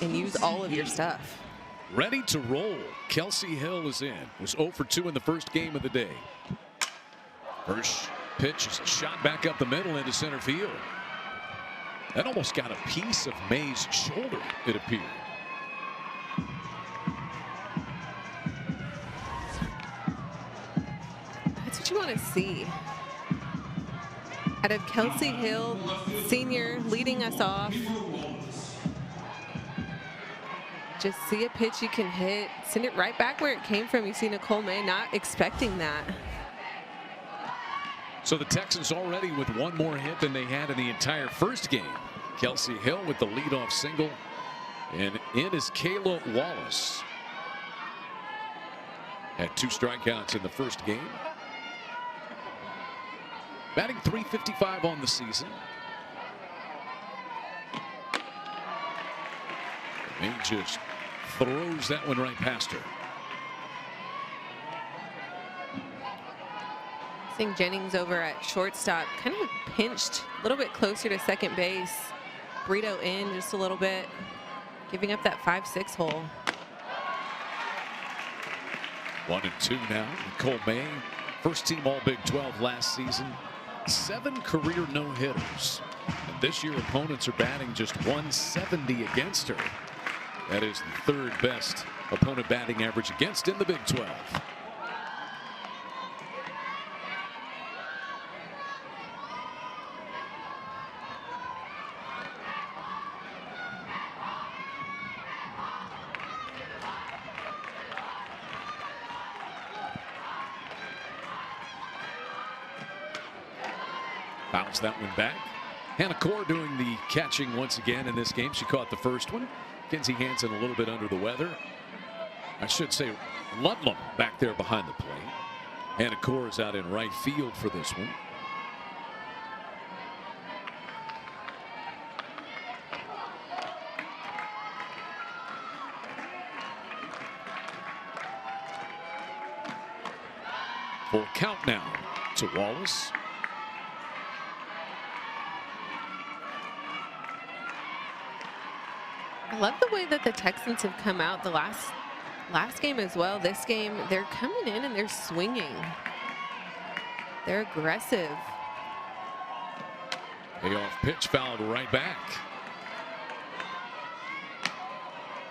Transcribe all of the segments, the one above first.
and use all of your stuff. Ready to roll. Kelsey Hill is in. Was 0 for 2 in the first game of the day. First pitch is shot back up the middle into center field. That almost got a piece of May's shoulder, it appeared. That's what you want to see. Out of Kelsey Hill, senior, leading us off. Just see a pitch you can hit, send it right back where it came from. You see Nicole May not expecting that. So the Texans already with one more hit than they had in the entire first game. Kelsey Hill with the leadoff single. And in is Kayla Wallace. Had 2 strikeouts in the first game. Batting .355 on the season. May just throws that one right past her. Seeing Jennings over at shortstop, kind of pinched a little bit closer to second base. Brito in just a little bit, giving up that 5-6 hole. 1-2 now. Nicole May, first team All Big 12 last season. 7 career no-hitters. And this year opponents are batting just .170 against her. That is the 3rd best opponent batting average against in the Big 12. Bounce that one back. Hannah Core doing the catching once again in this game. She caught the first one. Kinsey Hansen a little bit under the weather. I should say Ludlam back there behind the plate. Hannah Core is out in right field for this one. Full count now to Wallace. I love the way that the Texans have come out the last game as well. This game, they're coming in and they're swinging. They're aggressive. Payoff pitch fouled right back.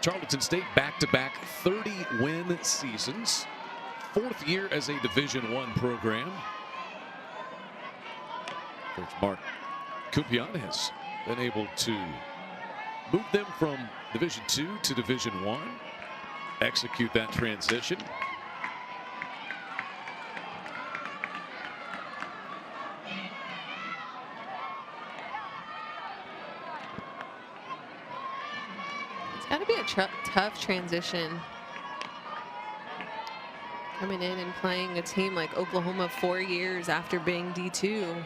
Tarleton State back-to-back 30-win seasons. 4th year as a Division I program. Coach Mark Kupian has been able to move them from Division II to Division I. Execute that transition. It's got to be a tough transition. Coming in and playing a team like Oklahoma 4 years after being D2.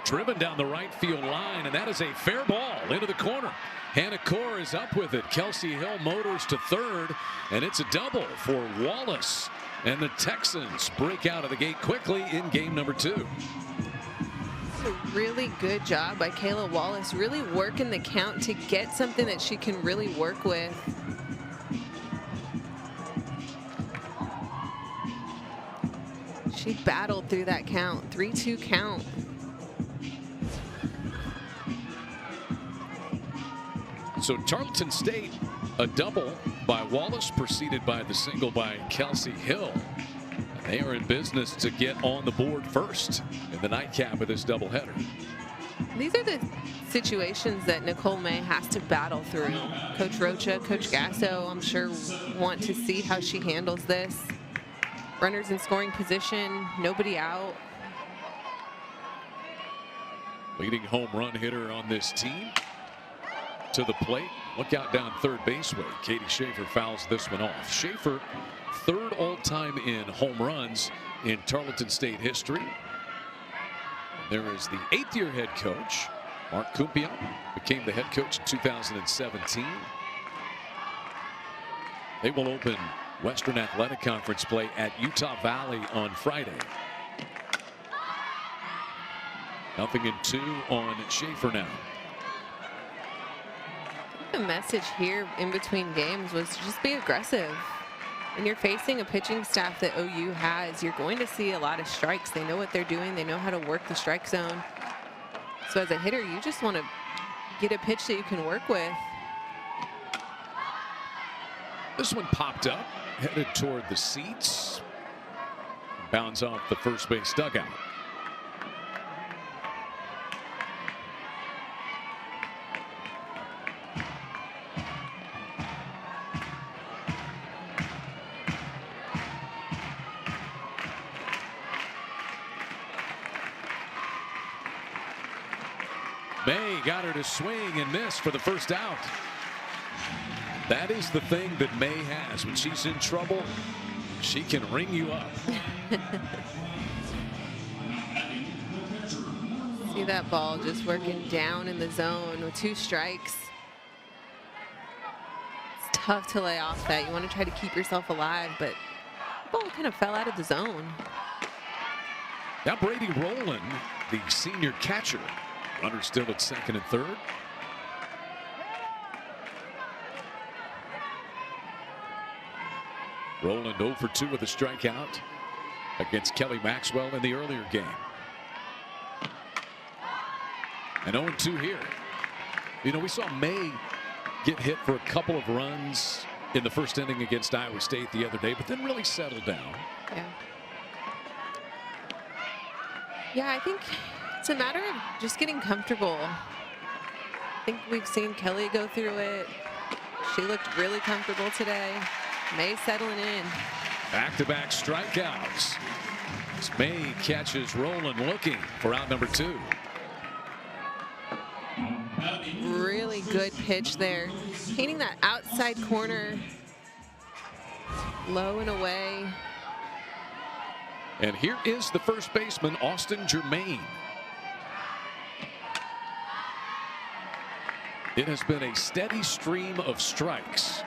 Driven down the right field line, and that is a fair ball into the corner. Hannah Core is up with it. Kelsey Hill motors to third, and it's a double for Wallace. And the Texans break out of the gate quickly in game number 2. A really good job by Kayla Wallace, really working the count to get something that she can really work with. She battled through that count, 3-2 count. So Tarleton State, a double by Wallace, preceded by the single by Kelsey Hill. They are in business to get on the board first in the nightcap of this doubleheader. These are the situations that Nicole May has to battle through. Coach Rocha, Coach Gasso, I'm sure want to see how she handles this. Runners in scoring position, nobody out. Leading home run hitter on this team. To the plate. Look out down third baseway. Katie Schaefer fouls this one off. Schaefer, 3rd all-time in home runs in Tarleton State history. And there is the 8th-year head coach, Mark Kumpion, became the head coach in 2017. They will open Western Athletic Conference play at Utah Valley on Friday. 0-2 on Schaefer now. The message here in between games was to just be aggressive. When you're facing a pitching staff that OU has, you're going to see a lot of strikes. They know what they're doing. They know how to work the strike zone. So as a hitter, you just want to get a pitch that you can work with. This one popped up, headed toward the seats. Bounds off the first base dugout. May got her to swing and miss for the first out. That is the thing that May has. When she's in trouble, she can ring you up. See that ball just working down in the zone with 2 strikes. It's tough to lay off that. You want to try to keep yourself alive, but the ball kind of fell out of the zone. Now Brady Rowland, the senior catcher. Runner still at second and third. Rowland 0 for 2 with a strikeout against Kelly Maxwell in the earlier game. And 0-2 here. You know, we saw May get hit for a couple of runs in the first inning against Iowa State the other day, but then really settled down. Yeah, I think it's a matter of just getting comfortable. I think we've seen Kelly go through it. She looked really comfortable today. May settling in. Back-to-back strikeouts. As May catches Rowland looking for out number 2. Really good pitch there. Painting that outside corner. Low and away. And here is the first baseman, Austin Germain. It has been a steady stream of strikes.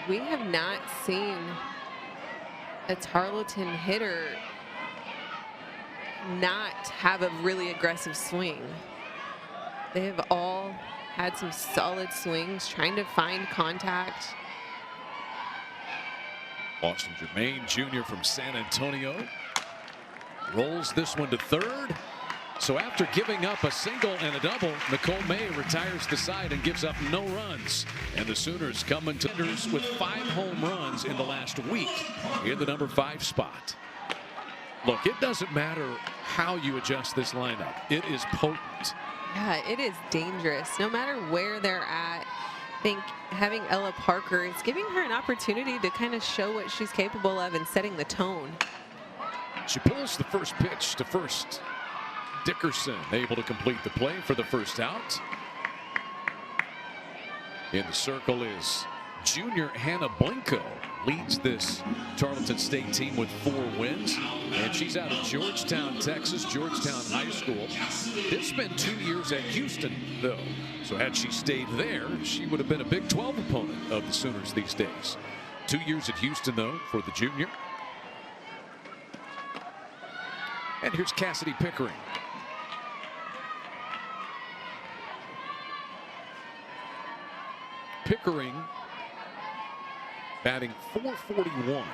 We have not seen a Tarleton hitter not have a really aggressive swing. They have all had some solid swings, trying to find contact. Austin Germain Jr. from San Antonio rolls this one to third. So after giving up a single and a double, Nicole May retires the side and gives up no runs. And the Sooners come into with 5 home runs in the last week in the number 5 spot. Look, it doesn't matter how you adjust this lineup. It is potent. Yeah, it is dangerous. No matter where they're at, I think having Ella Parker is giving her an opportunity to kind of show what she's capable of and setting the tone. She pulls the first pitch to first. Dickerson able to complete the play for the first out. In the circle is junior Hannah Blinko. Leads this Tarleton State team with 4 wins. And she's out of Georgetown, Texas, Georgetown High School. Did spend 2 years at Houston, though. So had she stayed there, she would have been a Big 12 opponent of the Sooners these days. 2 years at Houston, though, for the junior. And here's Cassidy Pickering. Pickering batting .441.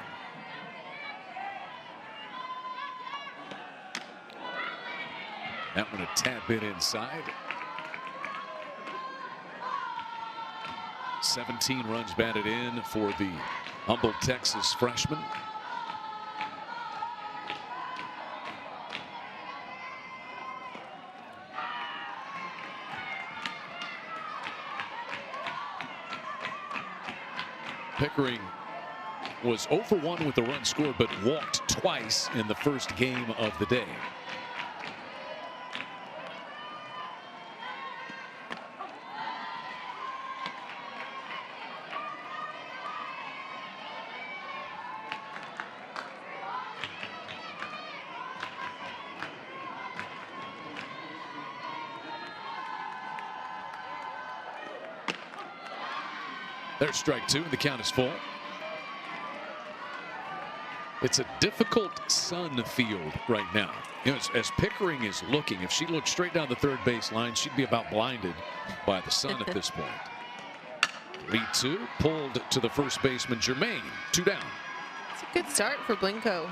That one a tad bit inside. 17 runs batted in for the Humboldt, Texas freshman. Pickering was 0 for 1 with the run scored, but walked twice in the first game of the day. There's strike 2. The count is full. It's a difficult sun field right now. You know, as Pickering is looking, if she looked straight down the third base line, she'd be about blinded by the sun at this point. 3-2, pulled to the first baseman, Germain, 2 down. It's a good start for Blinko.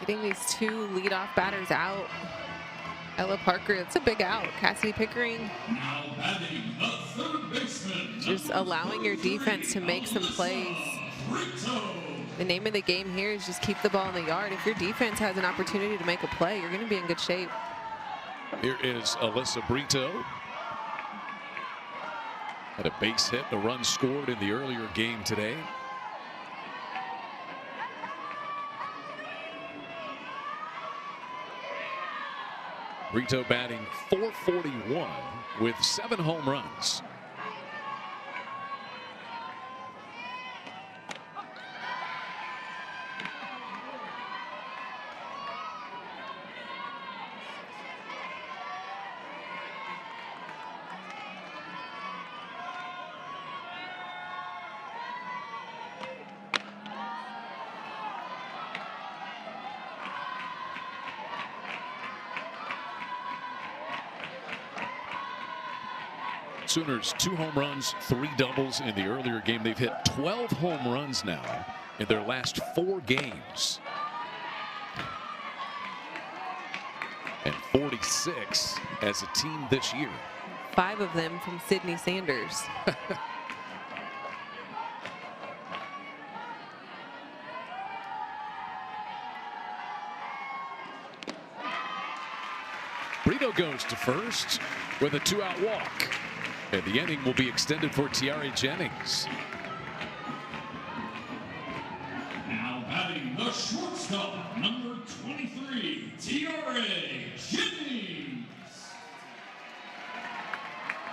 Getting these 2 leadoff batters out. Ella Parker, that's a big out. Cassidy Pickering. Just allowing your defense to make some plays. The name of the game here is just keep the ball in the yard. If your defense has an opportunity to make a play, you're going to be in good shape. Here is Alyssa Brito. Had a base hit, a run scored in the earlier game today. Brito batting .441 with 7 home runs. Sooners 2 home runs, 3 doubles in the earlier game. They've hit 12 home runs now in their last 4 games. And 46 as a team this year. 5 of them from Sydney Sanders. Brito goes to first with a 2-out walk. And the inning will be extended for Tiare Jennings. Now batting the shortstop, number 23, Tiare Jennings.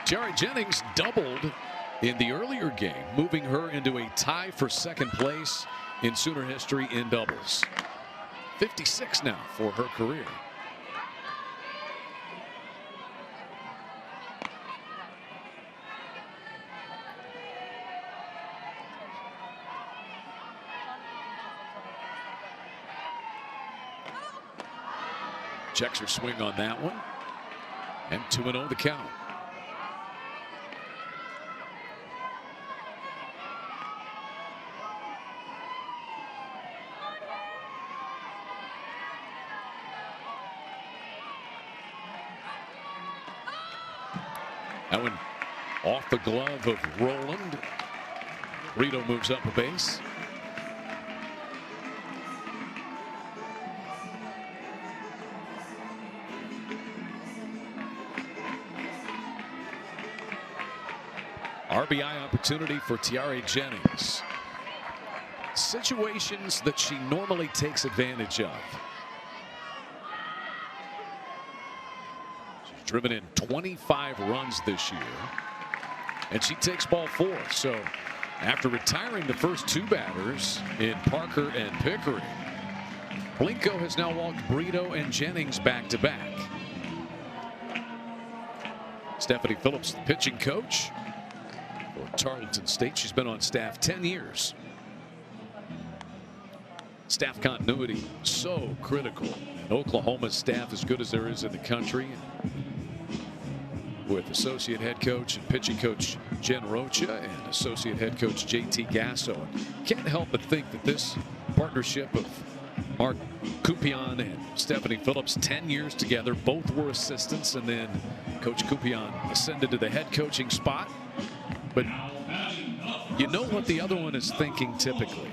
Tiare Jennings doubled in the earlier game, moving her into a tie for second place in Sooner history in doubles. 56 now for her career. Checks her swing on that one. And 2-0 the count. That one off the glove of Roland. Brito moves up a base. RBI opportunity for Tiare Jennings. Situations that she normally takes advantage of. She's driven in 25 runs this year, and she takes ball 4. So after retiring the first 2 batters in Parker and Pickering, Blinko has now walked Brito and Jennings back to back. Stephanie Phillips, the pitching coach for Tarleton State. She's been on staff 10 years. Staff continuity so critical. And Oklahoma's staff as good as there is in the country, with associate head coach and pitching coach Jen Rocha and associate head coach JT Gasso. Can't help but think that this partnership of Mark Kupion and Stephanie Phillips, 10 years together, both were assistants, and then Coach Kupion ascended to the head coaching spot. But you know what the other one is thinking typically.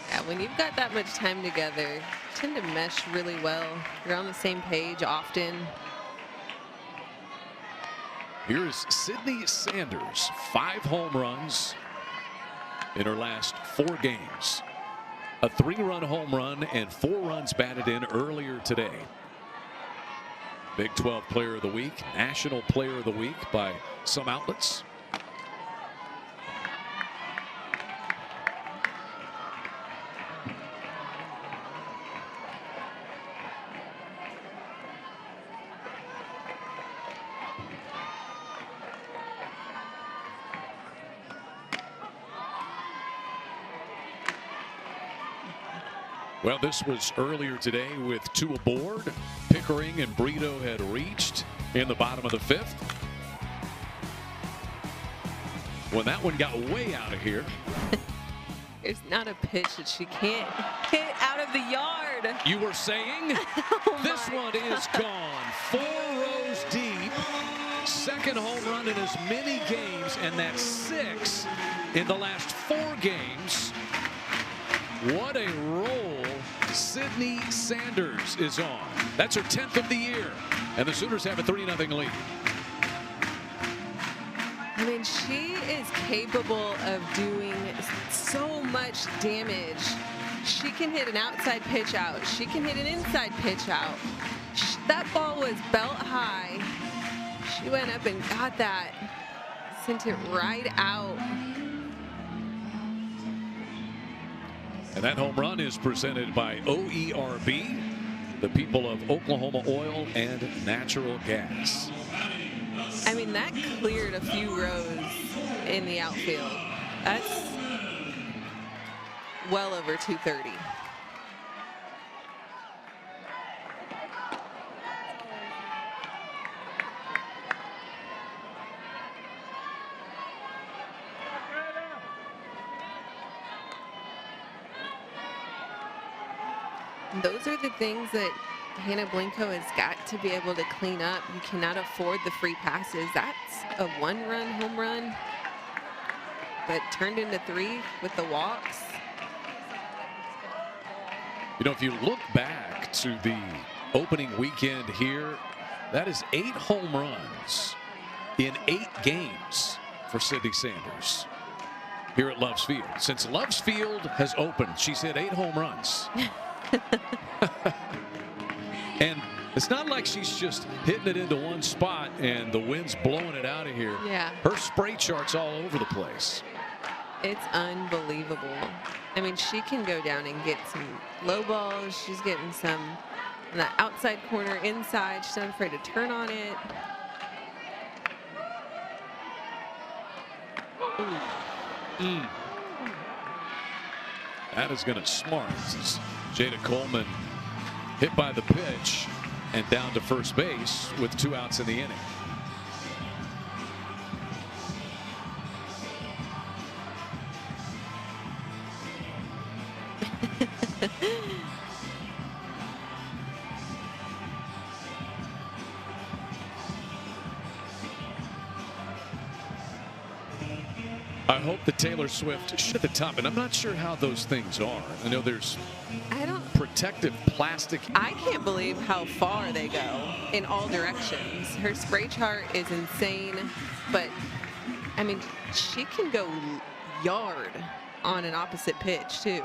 Yeah, when you've got that much time together, you tend to mesh really well. You're on the same page often. Here is Sydney Sanders, 5 home runs in her last 4 games. A 3-run home run and 4 runs batted in earlier today. Big 12 Player of the Week, National Player of the Week by some outlets. Well, this was earlier today with 2 aboard. Pickering and Brito had reached in the bottom of the 5th. When that one got way out of here. There's not a pitch that she can't hit out of the yard. You were saying? This one is gone. 4 rows deep. Second home run in as many games, and that's 6 in the last 4 games. What a roll Sydney Sanders is on. That's her 10th of the year, and the Sooners have a 3-0 lead. I mean, she is capable of doing so much damage. She can hit an outside pitch out. She can hit an inside pitch out. That ball was belt high. She went up and got that, sent it right out. And that home run is presented by OERB, the people of Oklahoma Oil and Natural Gas. I mean, that cleared a few rows in the outfield. That's well over 230. Those are the things that Hannah Blanco has got to be able to clean up. You cannot afford the free passes. That's a 1-run home run, but turned into 3 with the walks. You know, if you look back to the opening weekend here, that is 8 home runs in 8 games for Sydney Sanders here at Loves Field. Since Loves Field has opened, she's hit 8 home runs. And it's not like she's just hitting it into one spot and the wind's blowing it out of here. Yeah. Her spray chart's all over the place. It's unbelievable. I mean, she can go down and get some low balls. She's getting some in the outside corner, inside. She's not afraid to turn on it. That is going to smart. Jada Coleman hit by the pitch and down to first base with 2 outs in the inning. I hope the Taylor Swift shit at the top, and I'm not sure how those things are. I know there's protective plastic. I can't believe how far they go in all directions. Her spray chart is insane, but I mean, she can go yard on an opposite pitch too.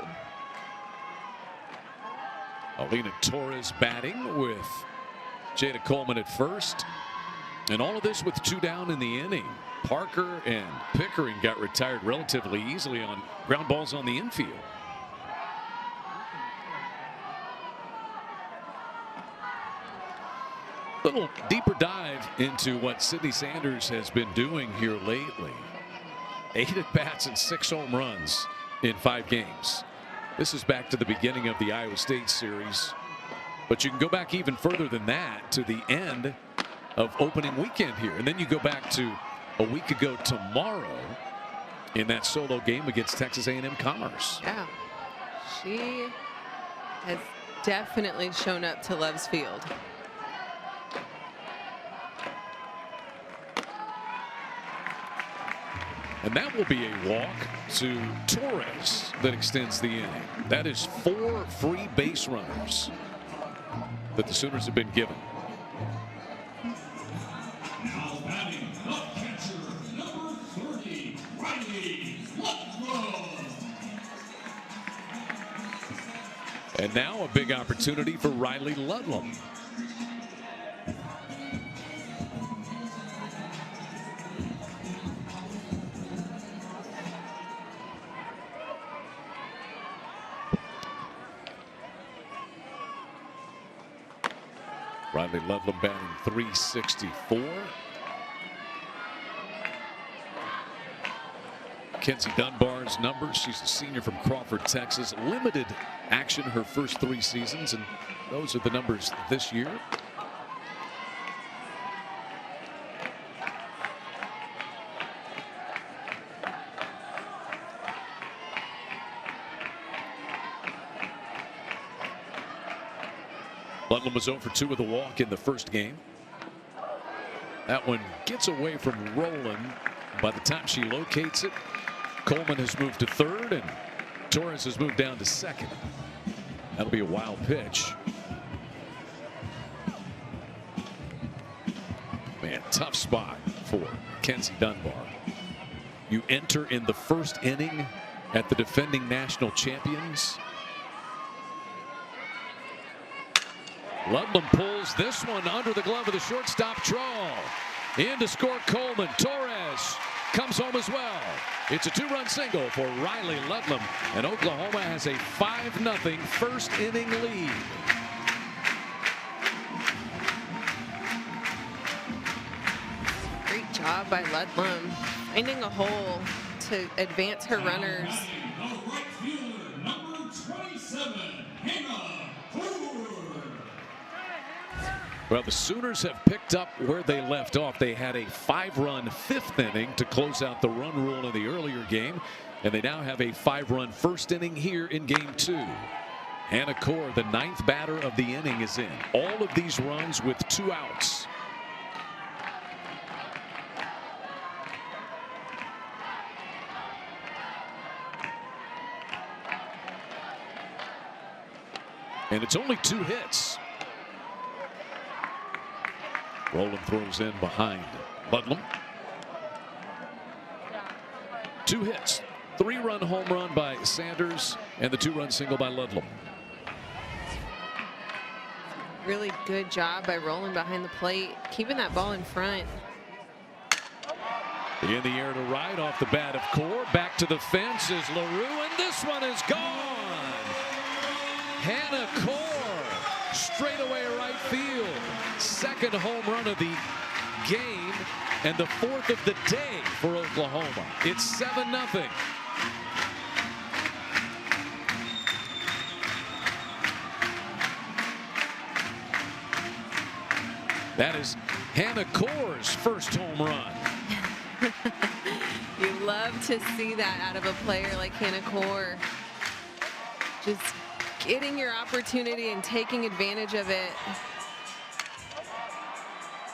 Alina Torres batting with Jada Coleman at first. And all of this with 2 down in the inning. Parker and Pickering got retired relatively easily on ground balls on the infield. Little deeper dive into what Sydney Sanders has been doing here lately. 8 at-bats and 6 home runs in 5 games. This is back to the beginning of the Iowa State series. But you can go back even further than that to the end of opening weekend here. And then you go back to a week ago tomorrow in that solo game against Texas A&M Commerce. Yeah, she has definitely shown up to Loves Field. And that will be a walk to Torres that extends the inning. That is 4 free base runners that the Sooners have been given. Now batting the catcher, number 30, Riley Ludlow. And now a big opportunity for Riley Ludlow. Riley Ludlow batting .364. Kenzie Dunbar's numbers. She's a senior from Crawford, Texas. Limited action her first 3 seasons, and those are the numbers this year. Ludlam was 0 for 2 with a walk in the first game. That one gets away from Rowland. By the time she locates it, Coleman has moved to third and Torres has moved down to second. That'll be a wild pitch. Man, tough spot for Kenzie Dunbar. You enter in the first inning at the defending national champions. Ludlam pulls this one under the glove of the shortstop, Trawl. In to score Coleman. Torres comes home as well. It's a 2-run single for Riley Ludlam, and Oklahoma has a 5-0 first inning lead. Great job by Ludlam, finding a hole to advance her runners. The right fielder, number 27, Hannah Ford. Well, the Sooners have picked up where they left off. They had a 5-run 5th inning to close out the run rule in the earlier game, and they now have a 5-run first inning here in game 2. Hannah Core, the 9th batter of the inning, is in. All of these runs with 2 outs. And it's only 2 hits. Rowland throws in behind Ludlam. 2 hits. 3-run home run by Sanders and the 2-run single by Ludlam. Really good job by Rowland behind the plate, keeping that ball in front. In the air to right off the bat of Core. Back to the fence is LaRue, and this one is gone. Hannah Core, straightaway right field. 2nd home run of the game and the 4th of the day for Oklahoma. It's 7-0. That is Hannah Core's first home run. You love to see that out of a player like Hannah Core. Just getting your opportunity and taking advantage of it.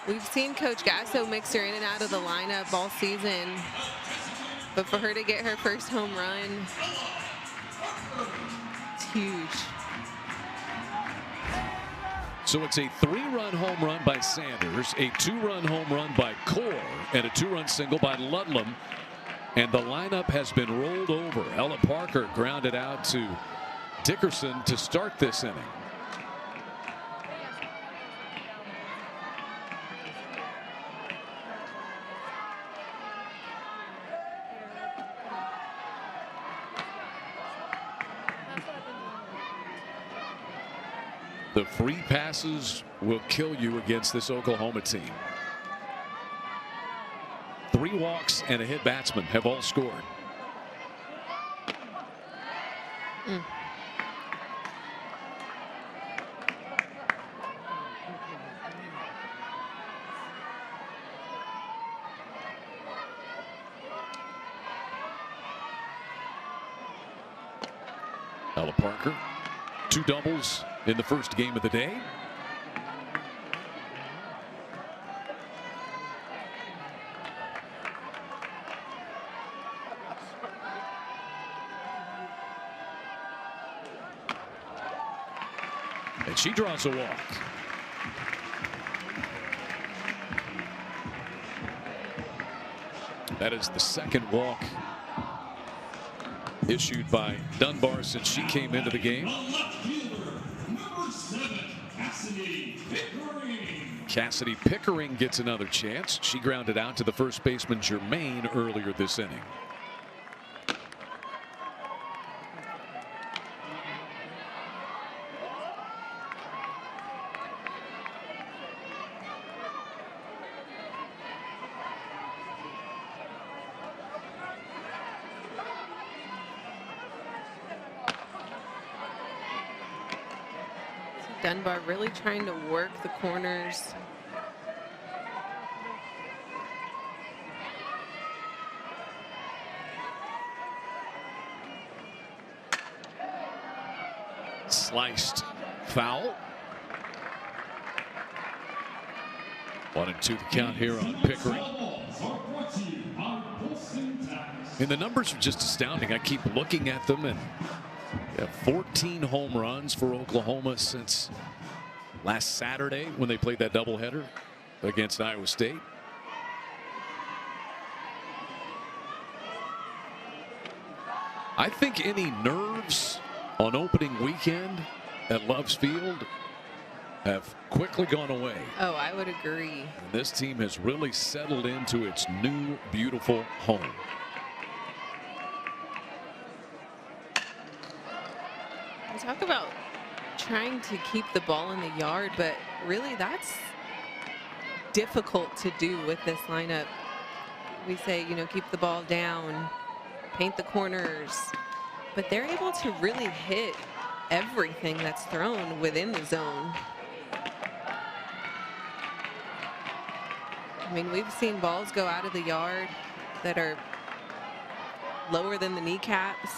We've seen Coach Gasso mix her in and out of the lineup all season, but for her to get her first home run, it's huge. So it's a 3-run home run by Sanders, a 2-run home run by Core, and a 2-run single by Ludlam. And the lineup has been rolled over. Ella Parker grounded out to Dickerson to start this inning. The free passes will kill you against this Oklahoma team. 3 walks and a hit batsman have all scored. Ella Parker, 2 doubles in the first game of the day. And she draws a walk. That is the 2nd walk issued by Dunbar since she came into the game. Cassidy Pickering gets another chance. She grounded out to the first baseman Germain earlier this inning. Dunbar really trying to work the corners. Sliced foul. 1-2 the count here on Pickering. And the numbers are just astounding. I keep looking at them, and 14 home runs for Oklahoma since last Saturday when they played that doubleheader against Iowa State. I think any nerves on opening weekend at Love's Field have quickly gone away. Oh, I would agree. And this team has really settled into its new, beautiful home. We talk about trying to keep the ball in the yard, but really that's difficult to do with this lineup. We say, keep the ball down, paint the corners, but they're able to really hit everything that's thrown within the zone. I mean, we've seen balls go out of the yard that are lower than the kneecaps,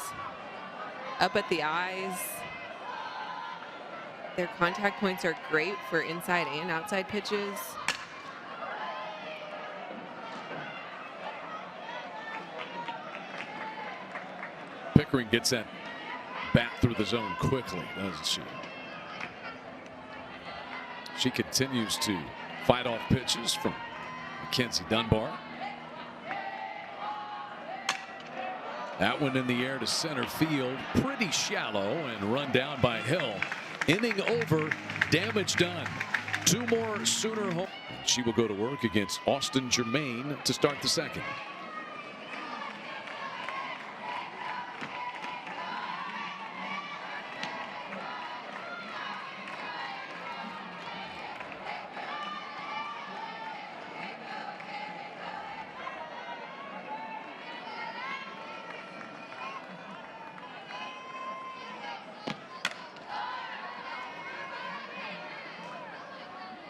up at the eyes. Their contact points are great for inside and outside pitches. Pickering gets that bat through the zone quickly, doesn't she? She continues to fight off pitches from Mackenzie Dunbar. That one in the air to center field, pretty shallow and run down by Hill. Inning over, damage done. 2 more Sooner home. She will go to work against Austin Germain to start the second.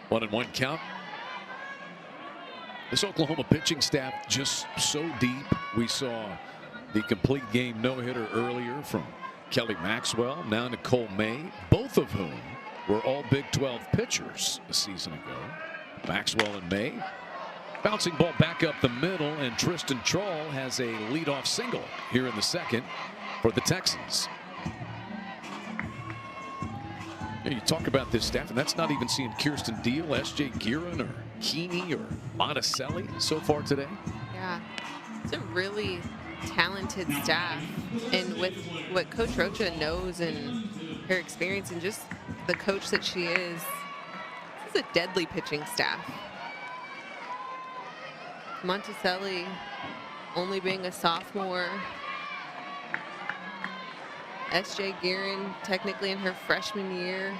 One and one count. This Oklahoma pitching staff just so deep. We saw the complete game no-hitter earlier from Kelly Maxwell, now Nicole May, both of whom were all Big 12 pitchers a season ago. Maxwell and May. Bouncing ball back up the middle, and Tristan Troll has a leadoff single here in the second for the Texans. You talk about this staff, and that's not even seeing Kirsten Deal, S.J. Guerin, or Keeney, or Monticelli so far today. Yeah, it's a really talented staff, and with what Coach Rocha knows and her experience and just the coach that she is, this is a deadly pitching staff. Monticelli only being a sophomore. S.J. Guerin technically in her freshman year.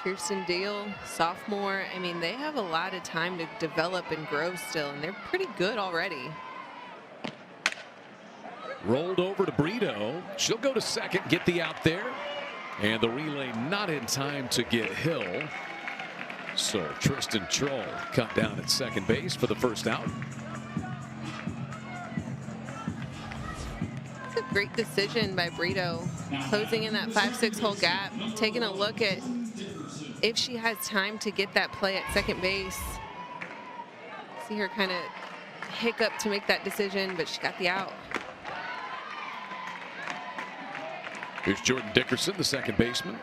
Kirsten Deal, sophomore. I mean, they have a lot of time to develop and grow still, and they're pretty good already. Rolled over to Brito. She'll go to second, get the out there. And the relay not in time to get Hill. So Tristan Troll cut down at second base for the first out. Great decision by Brito, closing in that 5-6 hole gap, taking a look at if she has time to get that play at second base. See her kind of hiccup to make that decision, but she got the out. Here's Jordan Dickerson, the second baseman.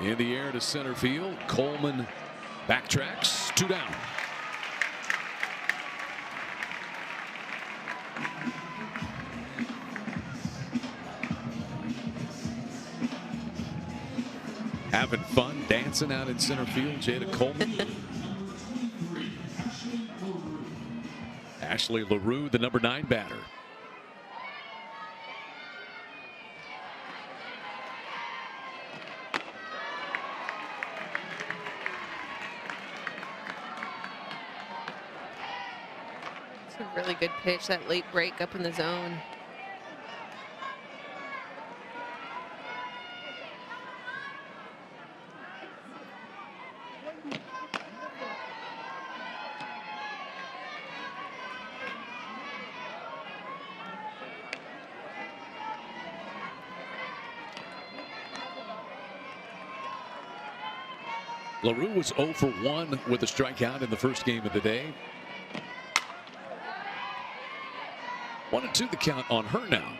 In the air to center field. Coleman backtracks. 2 down. Having fun dancing out in center field, Jada Coleman. Ashley LaRue, the number 9 batter. A really good pitch, that late break up in the zone. LaRue was 0 for 1 with a strikeout in the first game of the day. 1-2 the count on her now.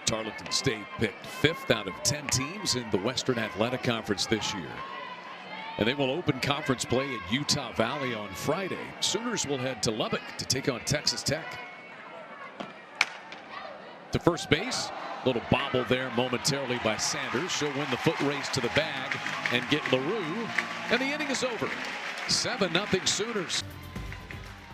Tarleton State picked 5th out of 10 teams in the Western Athletic Conference this year. And they will open conference play at Utah Valley on Friday. Sooners will head to Lubbock to take on Texas Tech. To first base, little bobble there momentarily by Sanders. She'll win the foot race to the bag and get LaRue. And the inning is over. 7-0 Sooners.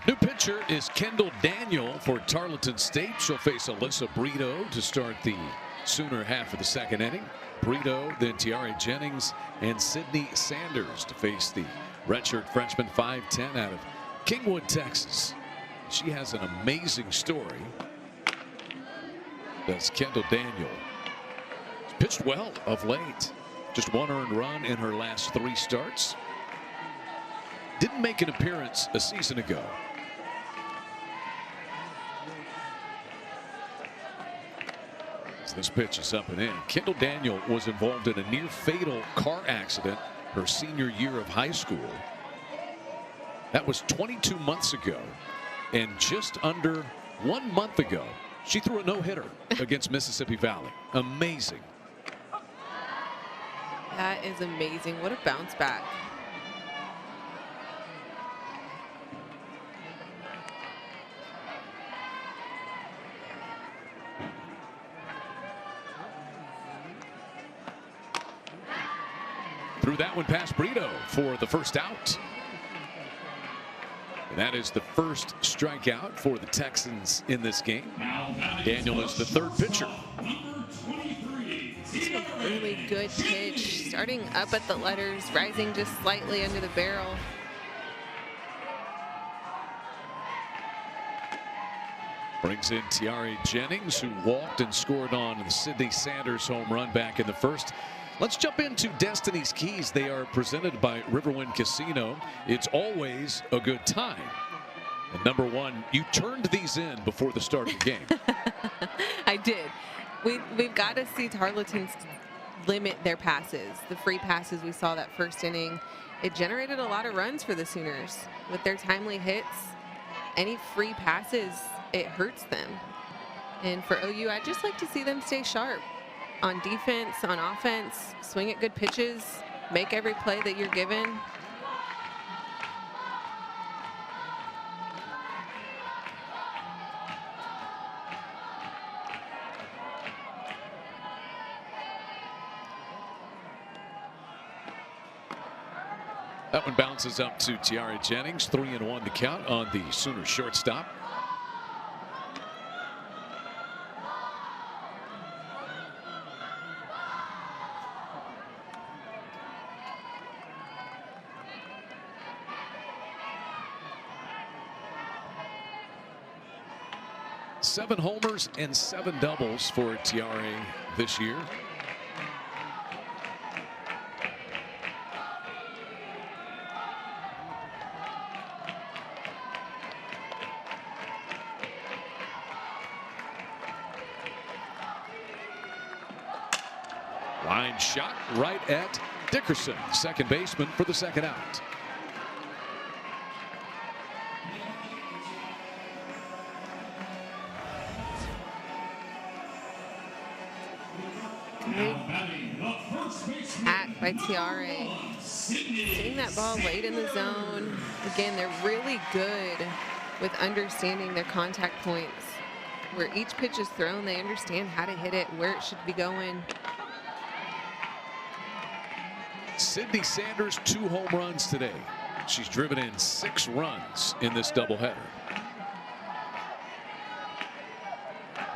New pitcher is Kendall Daniel for Tarleton State. She'll face Alyssa Brito to start the Sooner half of the second inning. Brito, then Tiare Jennings and Sydney Sanders to face the redshirt freshman 5'10" out of Kingwood, Texas. She has an amazing story. That's Kendall Daniel. She's pitched well of late. Just 1 earned run in her last 3 starts. Didn't make an appearance a season ago. This pitch is up and in. Kendall Daniel was involved in a near fatal car accident her senior year of high school. That was 22 months ago. And just under 1 month ago, she threw a no-hitter against Mississippi Valley. Amazing. That is amazing. What a bounce back. Threw that one past Brito for the first out. And that is the first strikeout for the Texans in this game. Daniel is the 3rd pitcher. Really good pitch. Starting up at the letters, rising just slightly under the barrel. Brings in Tiare Jennings, who walked and scored on the Sydney Sanders home run back in the first. Let's jump into Destiny's Keys. They are presented by Riverwind Casino. It's always a good time. And number 1, you turned these in before the start of the game. I did. We've got to see Tarleton limit their passes. The free passes we saw that first inning, it generated a lot of runs for the Sooners. With their timely hits, any free passes, it hurts them. And for OU, I'd just like to see them stay sharp. On defense, on offense, swing at good pitches, make every play that you're given. That one bounces up to Tiare Jennings. 3-1 to count on the Sooner shortstop. Seven homers and 7 doubles for Tiare this year. Line shot right at Dickerson, second baseman, for the second out. Hack by Tiare. Seeing that ball late in the zone. Again, they're really good with understanding their contact points. Where each pitch is thrown, they understand how to hit it, where it should be going. Sydney Sanders, 2 home runs today. She's driven in 6 runs in this doubleheader.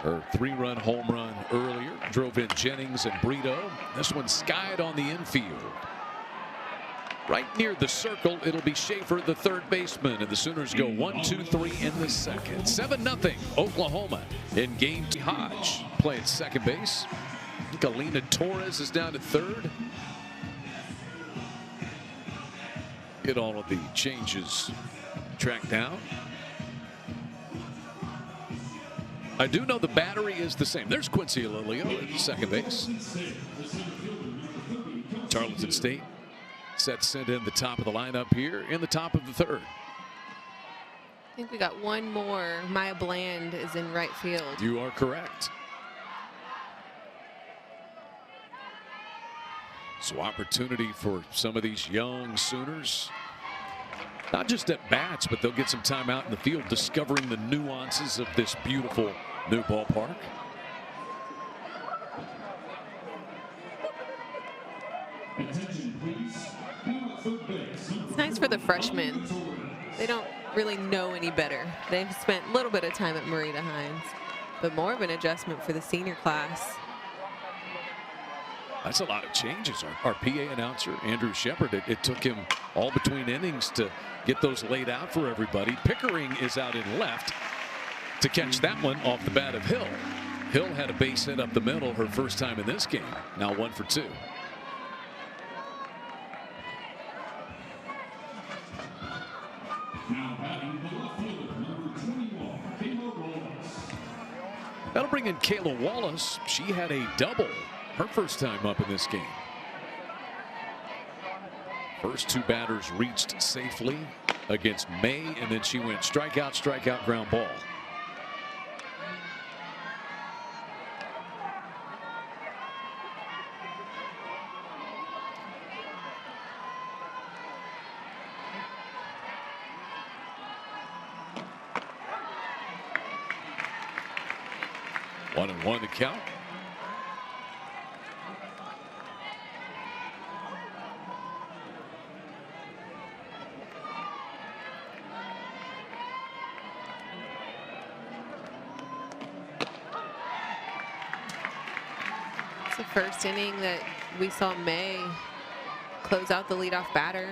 Her 3-run home run earlier drove in Jennings and Brito. This one skied on the infield. Right near the circle, it'll be Schaefer, the third baseman, and the Sooners go 1-2-3 in the second. 7-0 Oklahoma in game 2. Hodge playing second base. Galena Torres is down at third. Get all of the changes tracked down. I do know the battery is the same. There's Quincy Alilio at second base. Tarleton State set sent in the top of the lineup here in the top of the third. I think we got one more. Maya Bland is in right field. You are correct. So opportunity for some of these young Sooners. Not just at bats, but they'll get some time out in the field discovering the nuances of this beautiful new ballpark. Attention, please. It's nice for the freshmen. They don't really know any better. They've spent a little bit of time at Marita Hines, but more of an adjustment for the senior class. That's a lot of changes. Our PA announcer, Andrew Shepard, it took him all between innings to get those laid out for everybody. Pickering is out in left to catch that one off the bat of Hill. Hill had a base hit up the middle her first time in this game. Now 1 for 2. Now batting the left fielder, number 21, Kayla Wallace. That'll bring in Kayla Wallace. She had a double her first time up in this game. First 2 batters reached safely against May, and then she went strikeout, strikeout, ground ball. One and one to count. It's the first inning that we saw May close out the leadoff batter.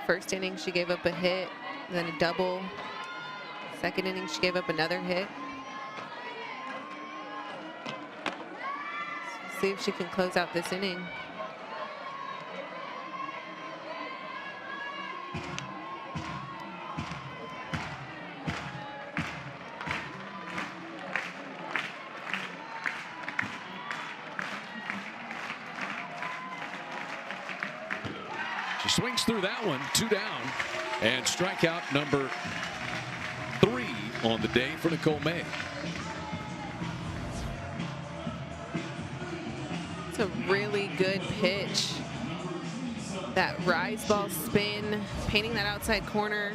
First inning, she gave up a hit, then a double. Second inning, she gave up another hit. See if she can close out this inning. She swings through that one, 2 down, and strikeout number 3 on the day for Nicole May. It's a really good pitch. That rise ball spin, painting that outside corner.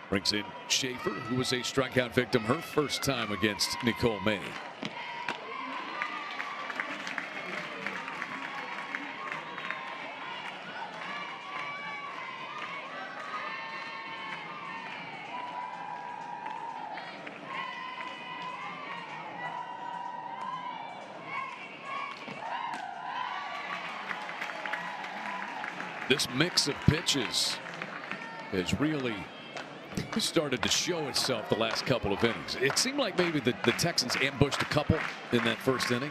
Brings in Schaefer, who was a strikeout victim her first time against Nicole May. This mix of pitches has really started to show itself the last couple of innings. It seemed like maybe the Texans ambushed a couple in that first inning.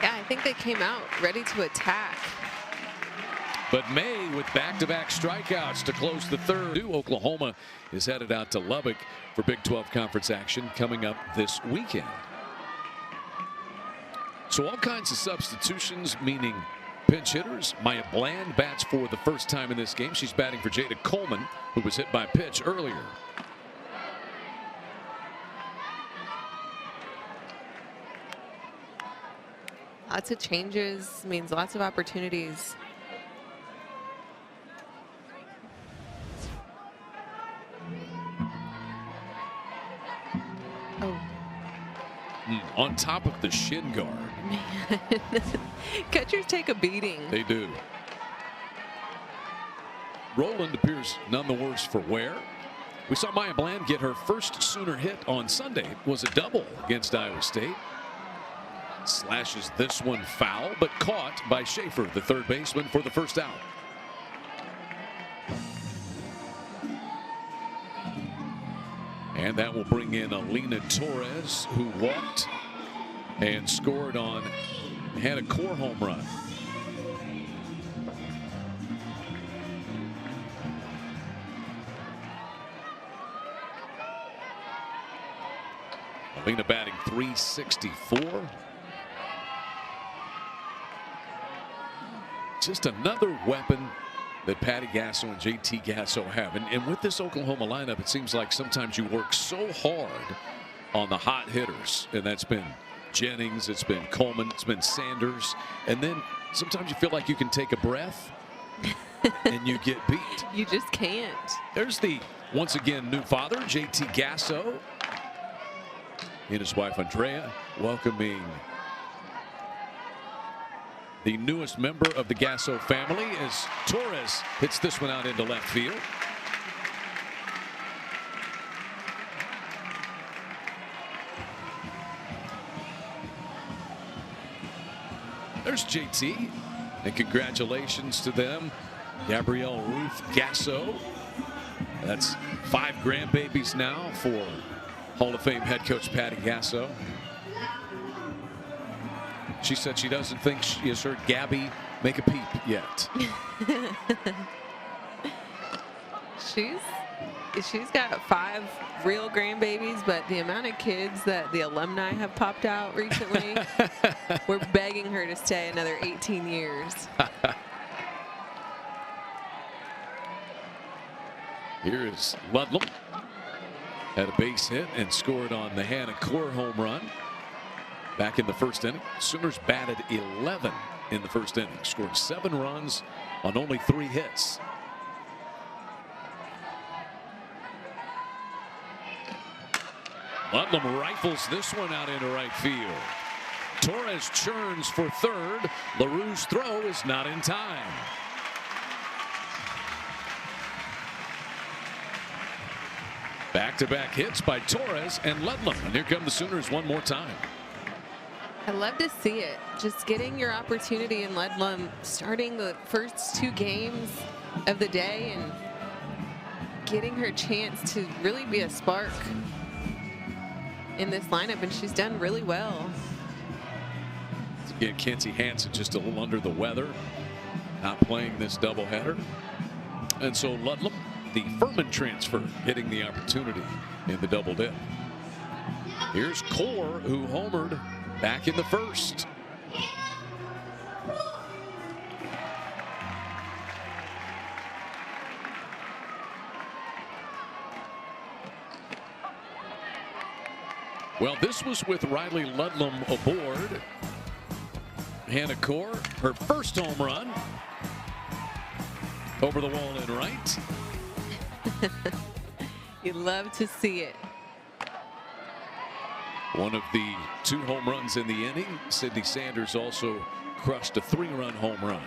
Yeah, I think they came out ready to attack. But May with back-to-back strikeouts to close the third. Oklahoma is headed out to Lubbock for Big 12 Conference action coming up this weekend. So all kinds of substitutions, meaning pinch hitters. Maya Bland bats for the first time in this game. She's batting for Jada Coleman, who was hit by a pitch earlier. Lots of changes means lots of opportunities. Oh. On top of the shin guard. Man. Catchers take a beating. They do. Roland appears none the worse for wear. We saw Maya Bland get her first Sooner hit on Sunday. It was a double against Iowa State. Slashes this one foul, but caught by Schaefer, the third baseman, for the first out. And that will bring in Alina Torres, who walked and scored on Hannah Core home run. Alina batting .364. Just another weapon that Patty Gasso and JT Gasso have. And with this Oklahoma lineup, it seems like sometimes you work so hard on the hot hitters. And that's been Jennings, it's been Coleman, it's been Sanders. And then sometimes you feel like you can take a breath and you get beat. You just can't. There's the, once again, new father, JT Gasso, and his wife, Andrea, welcoming the newest member of the Gasso family as Torres hits this one out into left field. There's JT, and congratulations to them. Gabrielle Ruth Gasso. That's 5 grandbabies now for Hall of Fame head coach Patty Gasso. She said she doesn't think she has heard Gabby make a peep yet. She's got 5 real grandbabies, but the amount of kids that the alumni have popped out recently, we're begging her to stay another 18 years. Here is Ludlam. Had a base hit and scored on the Hannah Core home run back in the first inning. Sooners batted 11 in the first inning, scored 7 runs on only 3 hits. Ludlam rifles this one out into right field. Torres churns for third. LaRue's throw is not in time. Back-to-back hits by Torres and Ludlam. And here come the Sooners one more time. I love to see it. Just getting your opportunity in Ludlam, starting the first 2 games of the day and getting her chance to really be a spark in this lineup, and she's done really well. Again, Kenzie Hansen just a little under the weather, not playing this doubleheader. And so Ludlam, the Furman transfer, getting the opportunity in the double dip. Here's Core, who homered back in the first. Well, this was with Riley Ludlam aboard. Hannah Core, her first home run. Over the wall in right. You love to see it. One of the 2 home runs in the inning. Sydney Sanders also crushed a 3-run home run.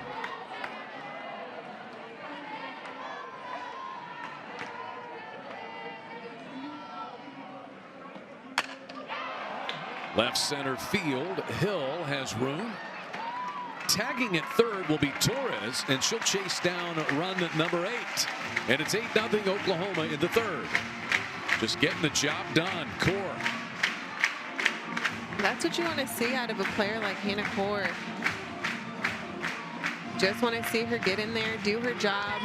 Left center field, Hill has room. Tagging at third will be Torres, and she'll chase down run number 8. And it's 8-0 Oklahoma in the third. Just getting the job done. Core. That's what you want to see out of a player like Hannah Core. Just want to see her get in there, do her job.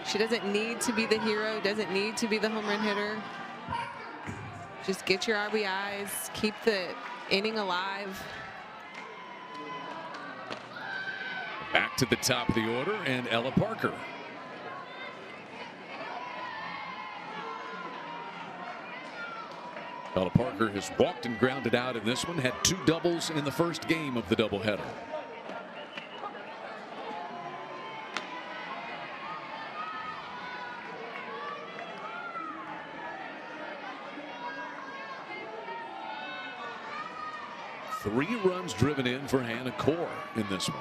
She doesn't need to be the hero, doesn't need to be the home run hitter. Just get your RBIs, keep the inning alive. Back to the top of the order, and Ella Parker. Ella Parker has walked and grounded out in this one, had 2 doubles in the first game of the doubleheader. Three runs driven in for Hannah Core in this one.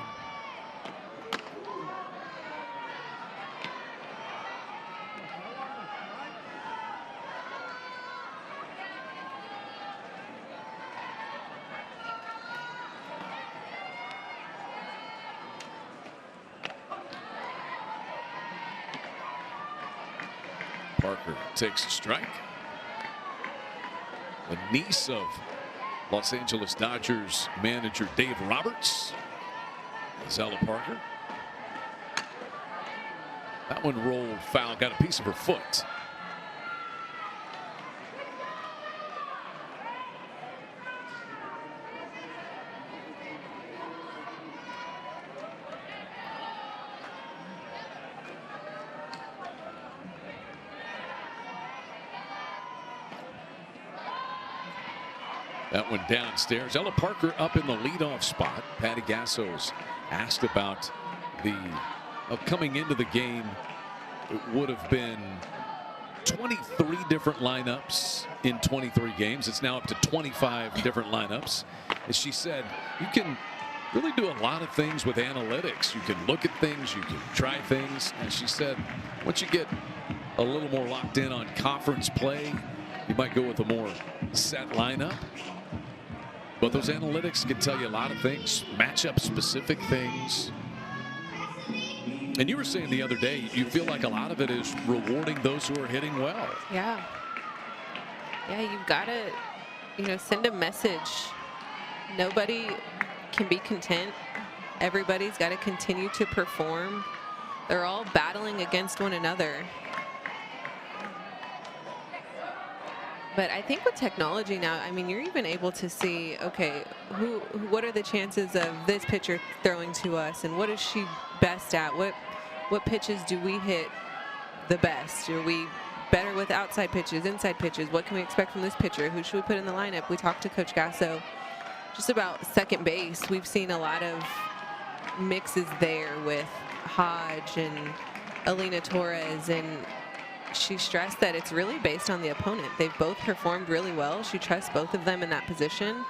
Parker takes a strike. The niece of Los Angeles Dodgers manager Dave Roberts. Ella Parker. That one rolled foul, got a piece of her foot. That one downstairs. Ella Parker up in the leadoff spot. Patty Gasso's asked about the coming into the game. It would have been 23 different lineups in 23 games. It's now up to 25 different lineups. As she said, you can really do a lot of things with analytics. You can look at things, you can try things. And she said, once you get a little more locked in on conference play, you might go with a more set lineup. But those analytics can tell you a lot of things, matchup specific things. And you were saying the other day, you feel like a lot of it is rewarding those who are hitting well. Yeah. Yeah, you've got to, send a message. Nobody can be content. Everybody's got to continue to perform. They're all battling against one another. But I think with technology now, I mean, you're even able to see, okay, what are the chances of this pitcher throwing to us, and what is she best at? What pitches do we hit the best? Are we better with outside pitches, inside pitches? What can we expect from this pitcher? Who should we put in the lineup? We talked to Coach Gasso just about second base. We've seen a lot of mixes there with Hodge and Alina Torres, and she stressed that it's really based on the opponent. They've both performed really well. She trusts both of them in that position.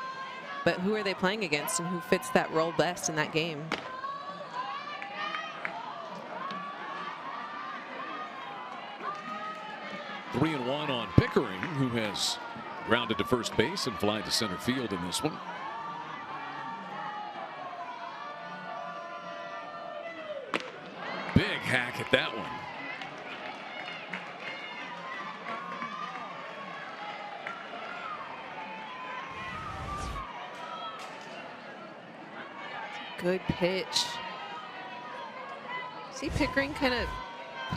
But who are they playing against, and who fits that role best in that game? Three and one on Pickering, who has grounded to first base and flied to center field in this one. Big hack at that one. Good pitch. See Pickering kind of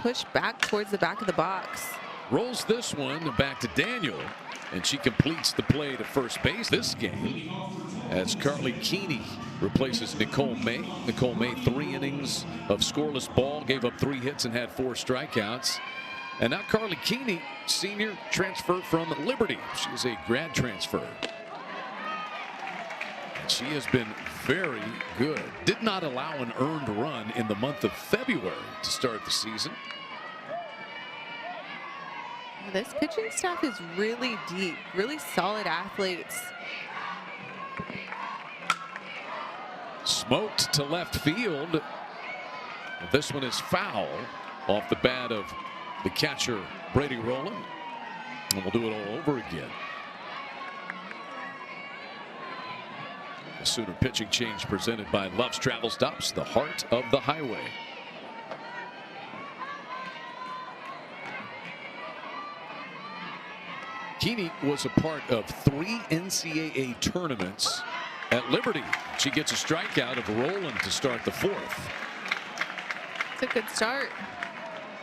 push back towards the back of the box. Rolls this one back to Daniel, and she completes the play to first base this game as Carly Keeney replaces Nicole May. Nicole May, 3 innings of scoreless ball, gave up 3 hits and had 4 strikeouts. And now Carly Keeney, senior, transfer from Liberty. She's a grad transfer. And she has been very good. Did not allow an earned run in the month of February to start the season. This pitching staff is really deep, really solid athletes. Smoked to left field. This one is foul off the bat of the catcher, Brady Rowland. And we'll do it all over again. The Sooner pitching change presented by Love's Travel Stops, the heart of the highway. Keeney was a part of 3 NCAA tournaments at Liberty. She gets a strikeout of Rowland to start the 4th. It's a good start.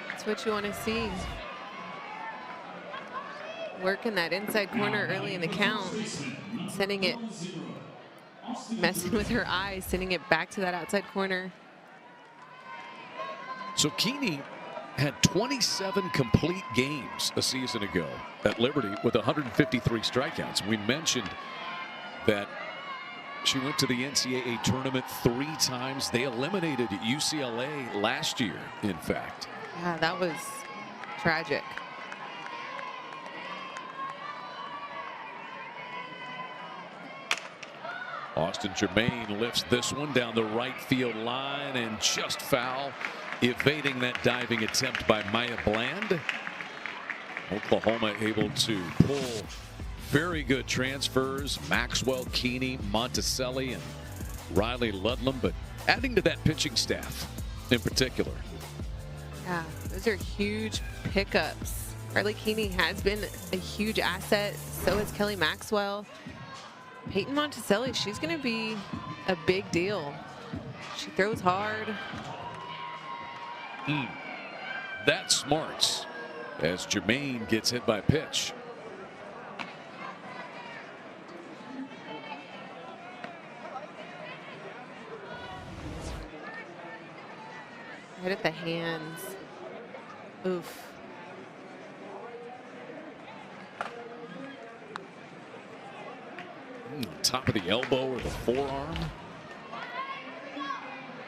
That's what you want to see. Working that inside corner early in the count, sending it, messing with her eyes, sending it back to that outside corner. So Keeney had 27 complete games a season ago at Liberty with 153 strikeouts. We mentioned that she went to the NCAA tournament 3 times. They eliminated UCLA last year, in fact. Yeah, that was tragic. Austin Germain lifts this one down the right field line and just foul, evading that diving attempt by Maya Bland. Oklahoma able to pull very good transfers. Maxwell, Keeney, Monticelli, and Riley Ludlam, but adding to that pitching staff in particular. Yeah, those are huge pickups Riley Keeney has been a huge asset. So is Kelly Maxwell. Peyton Monticelli, she's going to be a big deal. She throws hard. That smarts as Jermaine gets hit by a pitch. Right at the hands. Oof. Top of the elbow or the forearm.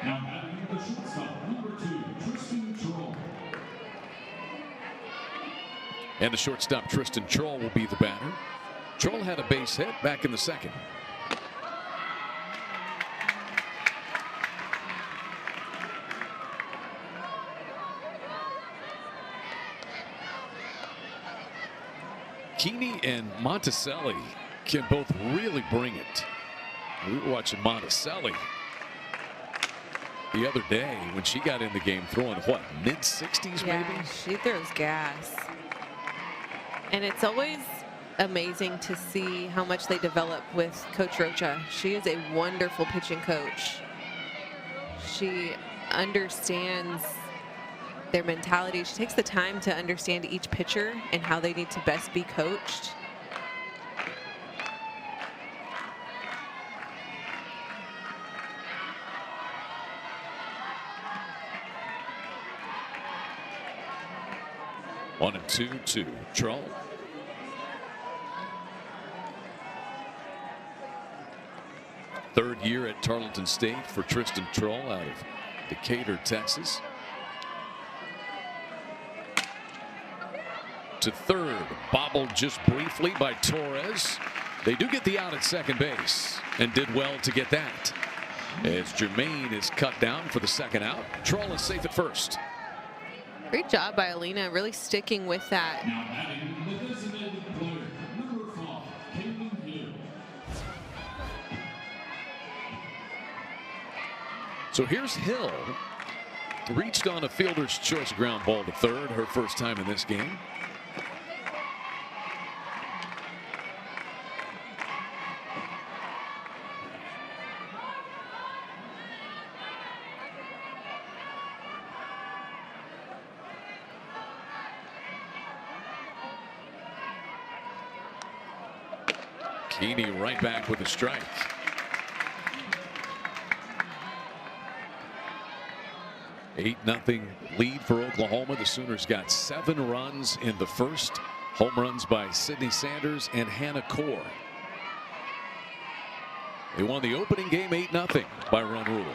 Now batting the shortstop, number 2, Tristan Troll. And the shortstop, Tristan Troll, will be the batter. Troll had a base hit back in the second. Keeney and Monticelli can both really bring it. We were watching Monticelli the other day when she got in the game throwing what, mid-60s Yeah, maybe? she throws gas. And it's always amazing to see how much they develop with Coach Rocha. She is a wonderful pitching coach. She understands their mentality. She takes the time to understand each pitcher and how they need to best be coached. One and two to Troll. Third year at Tarleton State for Tristan Troll out of Decatur, Texas. To third, bobbled just briefly by Torres. They do get the out at second base and did well to get that. As Jermaine is cut down for the second out, Troll is safe at first. Great job by Alina, really sticking with that. Now batting the designated player, number 5, Caitlin Hill. So here's Hill. Reached on a fielder's choice ground ball to third, her first time in this game. Keeney right back with a strike. Eight 0 lead for Oklahoma. The Sooners got 7 runs in the first. Home runs by Sydney Sanders and Hannah Core. They won the opening game 8-0 by run rule.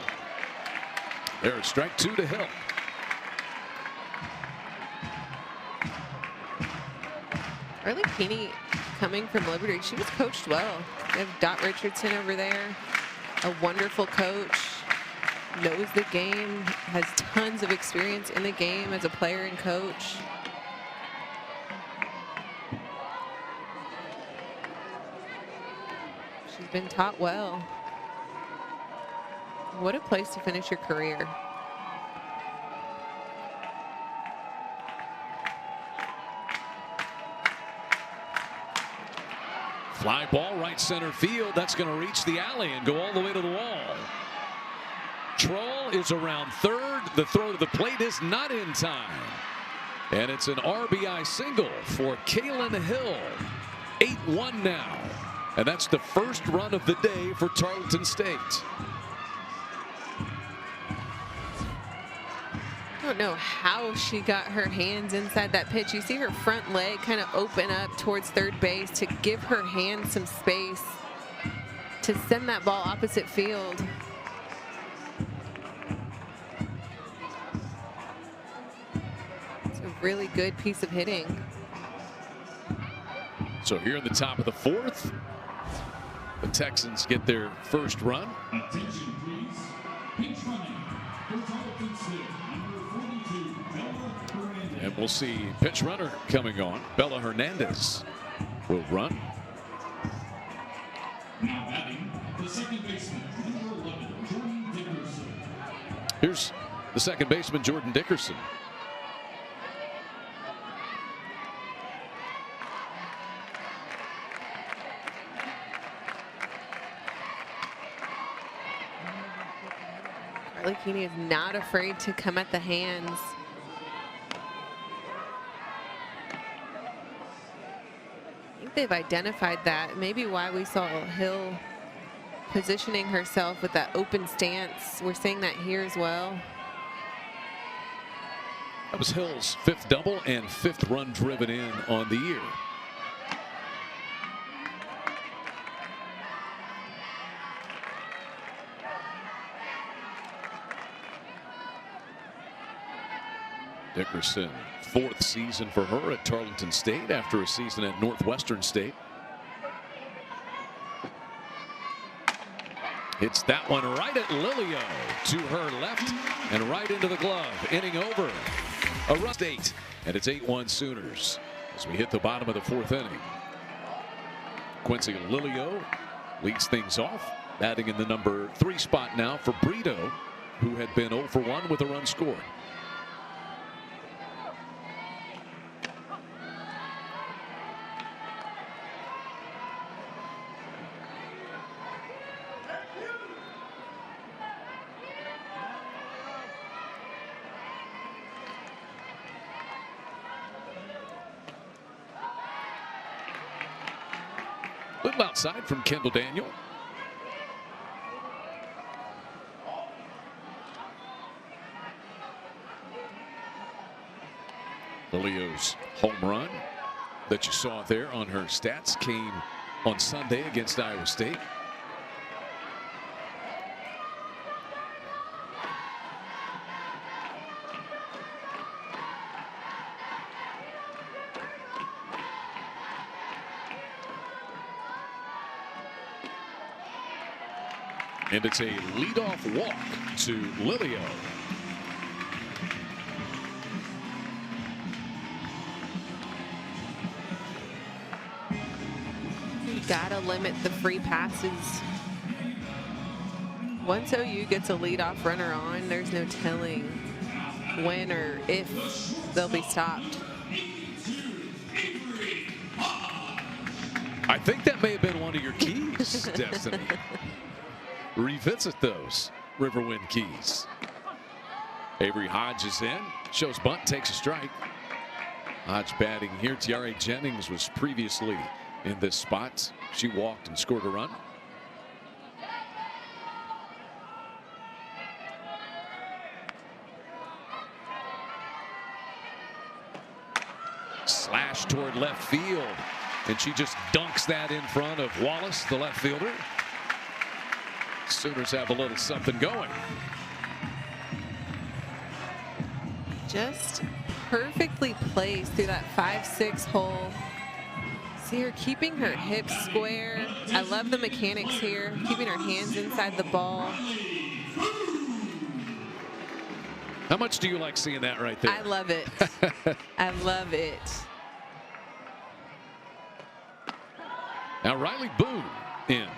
There's strike 2 to Hill. Riley Keeney, coming from Liberty, she was coached well. We have Dot Richardson over there, a wonderful coach, knows the game, has tons of experience in the game as a player and coach. She's been taught well. What a place to finish your career. Fly ball right center field. That's going to reach the alley and go all the way to the wall. Troll is around third. The throw to the plate is not in time. And it's an RBI single for Kaylin Hill. 8-1 now. And that's the first run of the day for Tarleton State. I don't know how she got her hands inside that pitch. You see her front leg kind of open up towards third base to give her hands some space to send that ball opposite field. It's a really good piece of hitting. So here in the top of the fourth, the Texans get their first run. Attention please. Pitch running for Tarleton State, number 42, Bella Hernandez. And we'll see pitch runner coming on. Bella Hernandez will run. Now batting the second baseman, number 11, Jordan Dickerson. Here's the second baseman, Jordan Dickerson. Lakini is not afraid to come at the hands. I think they've identified that. Maybe why we saw Hill positioning herself with that open stance. We're seeing that here as well. That was Hill's 5th double and 5th run driven in on the year. Dickerson, 4th season for her at Tarleton State after a season at Northwestern State. Hits that one right at Lilio to her left and right into the glove. Inning over. A run state, and it's 8-1 Sooners as we hit the bottom of the 4th inning. Quincy Lilio leads things off, batting in the number 3 spot now for Brito, who had been 0 for 1 with a run scored. Little outside from Kendall Daniel. Lilio's home run that you saw there on her stats came on Sunday against Iowa State. And it's a leadoff walk to Lilio. You gotta limit the free passes. Once OU gets a leadoff runner on, there's no telling when or if they'll be stopped. I think that may have been one of your keys, Destiny. Revisit those Riverwind keys. Avery Hodge is in, shows bunt, takes a strike. Hodge batting here. Tiare Jennings was previously in this spot. She walked and scored a run. Slash toward left field, and she just dunks that in front of Wallace, the left fielder. Sooners have a little something going. Just perfectly placed through that 5-6 hole. See her keeping her hips square. I love the mechanics here, keeping her hands inside the ball. How much do you like seeing that right there? I love it. I love it. Now Riley Boone in.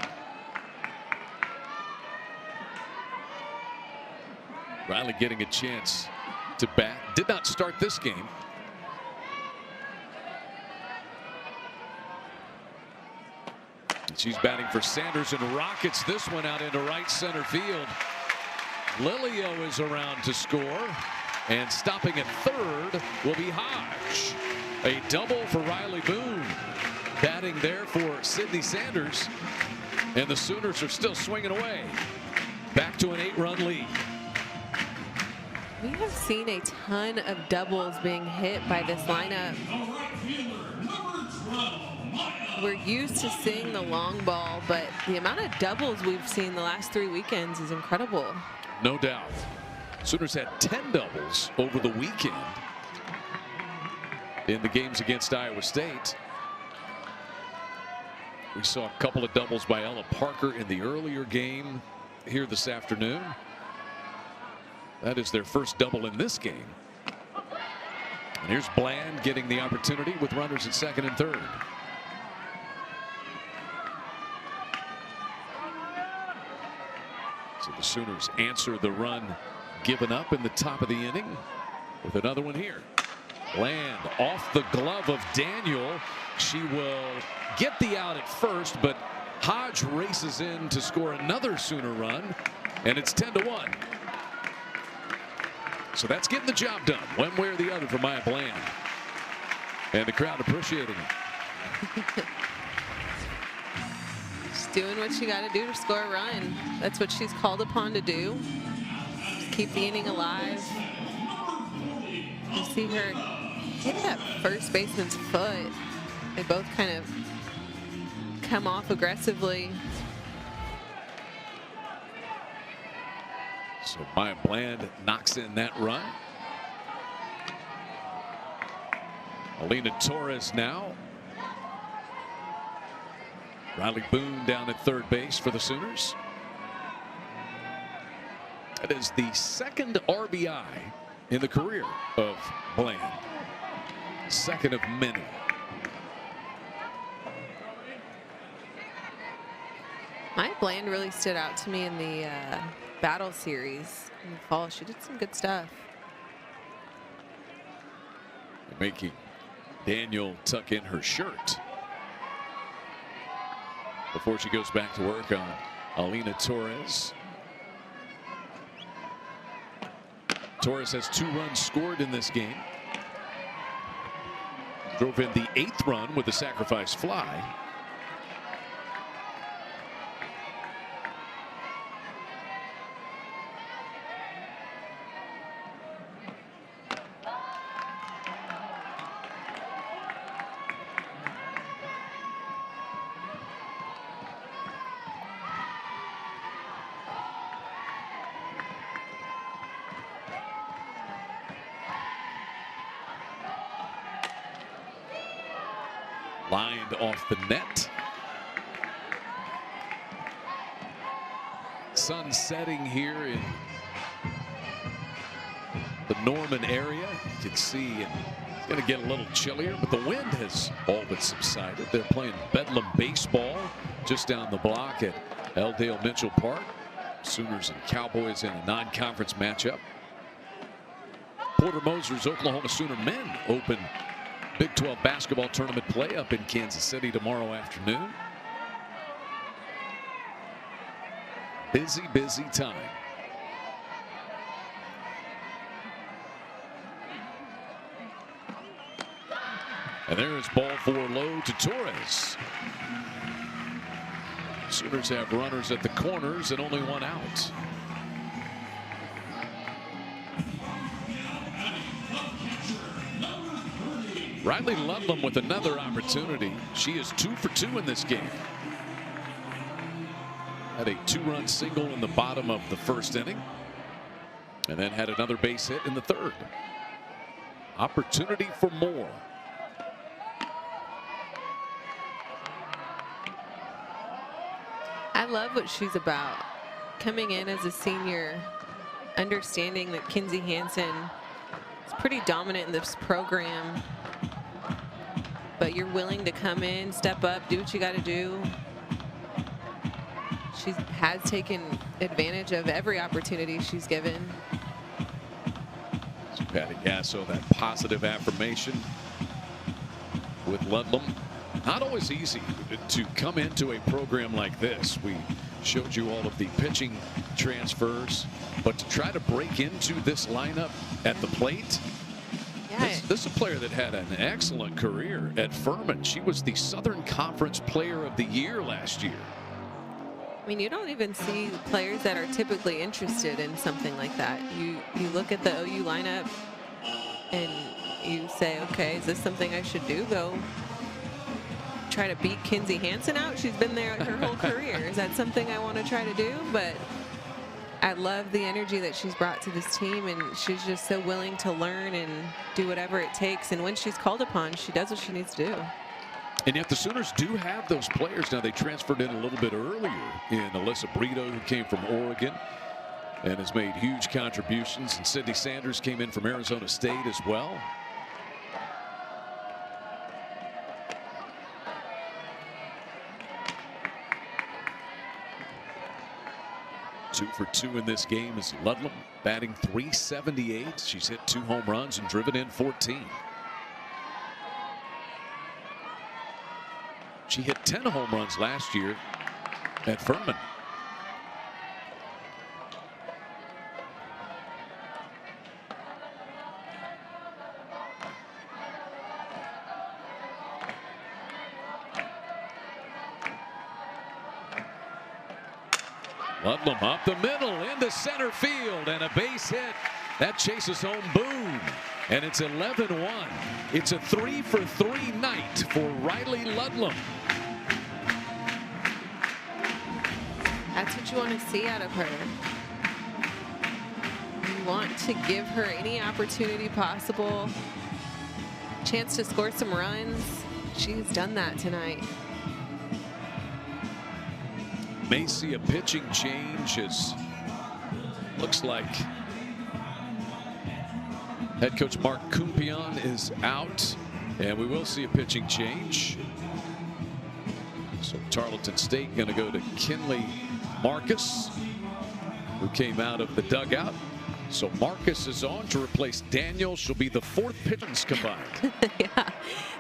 Riley getting a chance to bat. Did not start this game. She's batting for Sanders and rockets this one out into right center field. Lilio is around to score, and stopping at third will be Hodge. A double for Riley Boone. Batting there for Sydney Sanders, and the Sooners are still swinging away. Back to an 8-run lead. We have seen a ton of doubles being hit by this lineup. We're used to seeing the long ball, but the amount of doubles we've seen the last 3 weekends is incredible. No doubt. Sooners had 10 doubles over the weekend in the games against Iowa State. We saw a couple of doubles by Ella Parker in the earlier game here this afternoon. That is their first double in this game. And here's Bland getting the opportunity with runners at second and third. So the Sooners answer the run given up in the top of the inning with another one here. Bland off the glove of Daniel. She will get the out at first, but Hodge races in to score another Sooner run, and it's 10-1. So that's getting the job done one way or the other for Maya Bland. And the crowd appreciating it. She's doing what she got to do to score a run. That's what she's called upon to do. Just keep the inning alive. You see her hit that first baseman's foot. They both kind of come off aggressively. So Maya Bland knocks in that run. Alina Torres now. Riley Boone down at third base for the Sooners. That is the second RBI in the career of Bland. Second of many. Maya Bland really stood out to me in the battle series in the fall. She did some good stuff. Making Daniel tuck in her shirt before she goes back to work on Alina Torres. Torres has 2 runs scored in this game. Drove in the 8th run with a sacrifice fly. Lined off the net. Sun setting here in the Norman area. You can see it's going to get a little chillier, but the wind has all but subsided. They're playing Bedlam baseball just down the block at Elldale Mitchell Park. Sooners and Cowboys in a non-conference matchup. Porter Moser's Oklahoma Sooner men open Big 12 basketball tournament play up in Kansas City tomorrow afternoon. Busy, busy time. And there's ball 4 low to Torres. Sooners have runners at the corners and only 1 out. Riley Ludlam with another opportunity. She is 2 for 2 in this game. Had a 2-run single in the bottom of the first inning. And then had another base hit in the 3rd. Opportunity for more. I love what she's about. Coming in as a senior, understanding that Kinsey Hansen is pretty dominant in this program. But you're willing to come in, step up, do what you got to do. She has taken advantage of every opportunity she's given. So Patty Gasso, that positive affirmation with Ludlam. Not always easy to come into a program like this. We showed you all of the pitching transfers, but to try to break into this lineup at the plate. This is a player that had an excellent career at Furman. She was the Southern Conference Player of the Year last year. I mean, you don't even see players that are typically interested in something like that. You look at the OU lineup and you say, okay, is this something I should do? Go try to beat Kinsey Hansen out? She's been there her whole career. Is that something I want to try to do? But I love the energy that she's brought to this team, and she's just so willing to learn and do whatever it takes. And when she's called upon, she does what she needs to do. And yet the Sooners do have those players. Now, they transferred in a little bit earlier in Alyssa Brito, who came from Oregon and has made huge contributions. And Sydney Sanders came in from Arizona State as well. Two for 2 in this game is Ludlam, batting .378. She's hit 2 home runs and driven in 14. She hit 10 home runs last year at Furman. Ludlam up the middle into center field, and a base hit. That chases home Boone, and it's 11-1. It's a 3-for-3 night for Riley Ludlam. That's what you want to see out of her. You want to give her any opportunity possible. Chance to score some runs. She's done that tonight. May see a pitching change as looks like head coach Mark Kumpion is out, and we will see a pitching change. So Tarleton State going to go to Kinley Marcus, who came out of the dugout. So Marcus is on to replace Daniel. She'll be the 4th pitchers combined. Yeah,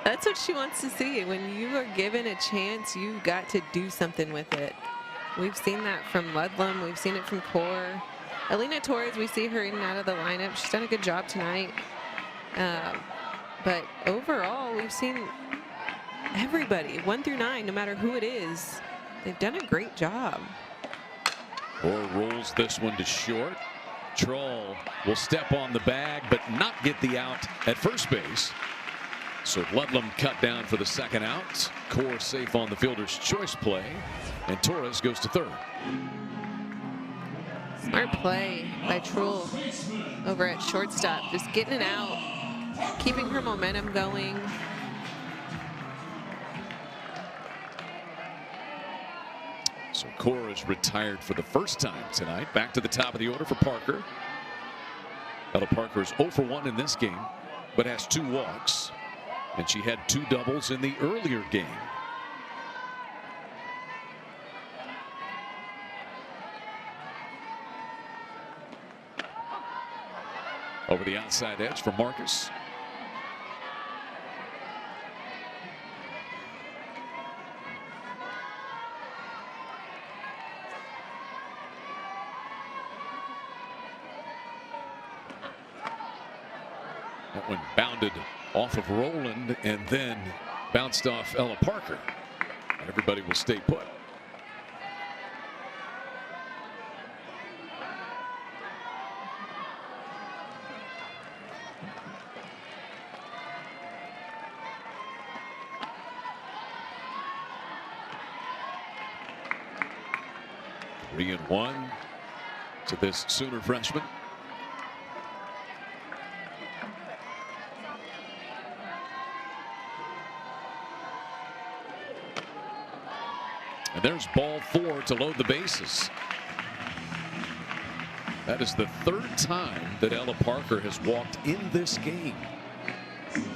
that's what she wants to see. When you are given a chance, you've got to do something with it. We've seen that from Ludlam. We've seen it from Core. Alina Torres, we see her in and out of the lineup. She's done a good job tonight. But overall, we've seen everybody, 1 through 9, no matter who it is, they've done a great job. Core rolls this one to short. Troll will step on the bag, but not get the out at first base. So Ludlam cut down for the 2nd out. Core safe on the fielder's choice play, and Torres goes to 3rd. Smart play by Troll over at shortstop, just getting it out, keeping her momentum going. So Core is retired for the first time tonight. Back to the top of the order for Parker. Ella Parker is 0 for 1 in this game, but has 2 walks. And she had 2 doubles in the earlier game. Over the outside edge for Marcus. That one bounded off of Rowland and then bounced off Ella Parker. Everybody will stay put. Three and 1 to this Sooner freshman. And there's ball 4 to load the bases. That is the 3rd time that Ella Parker has walked in this game.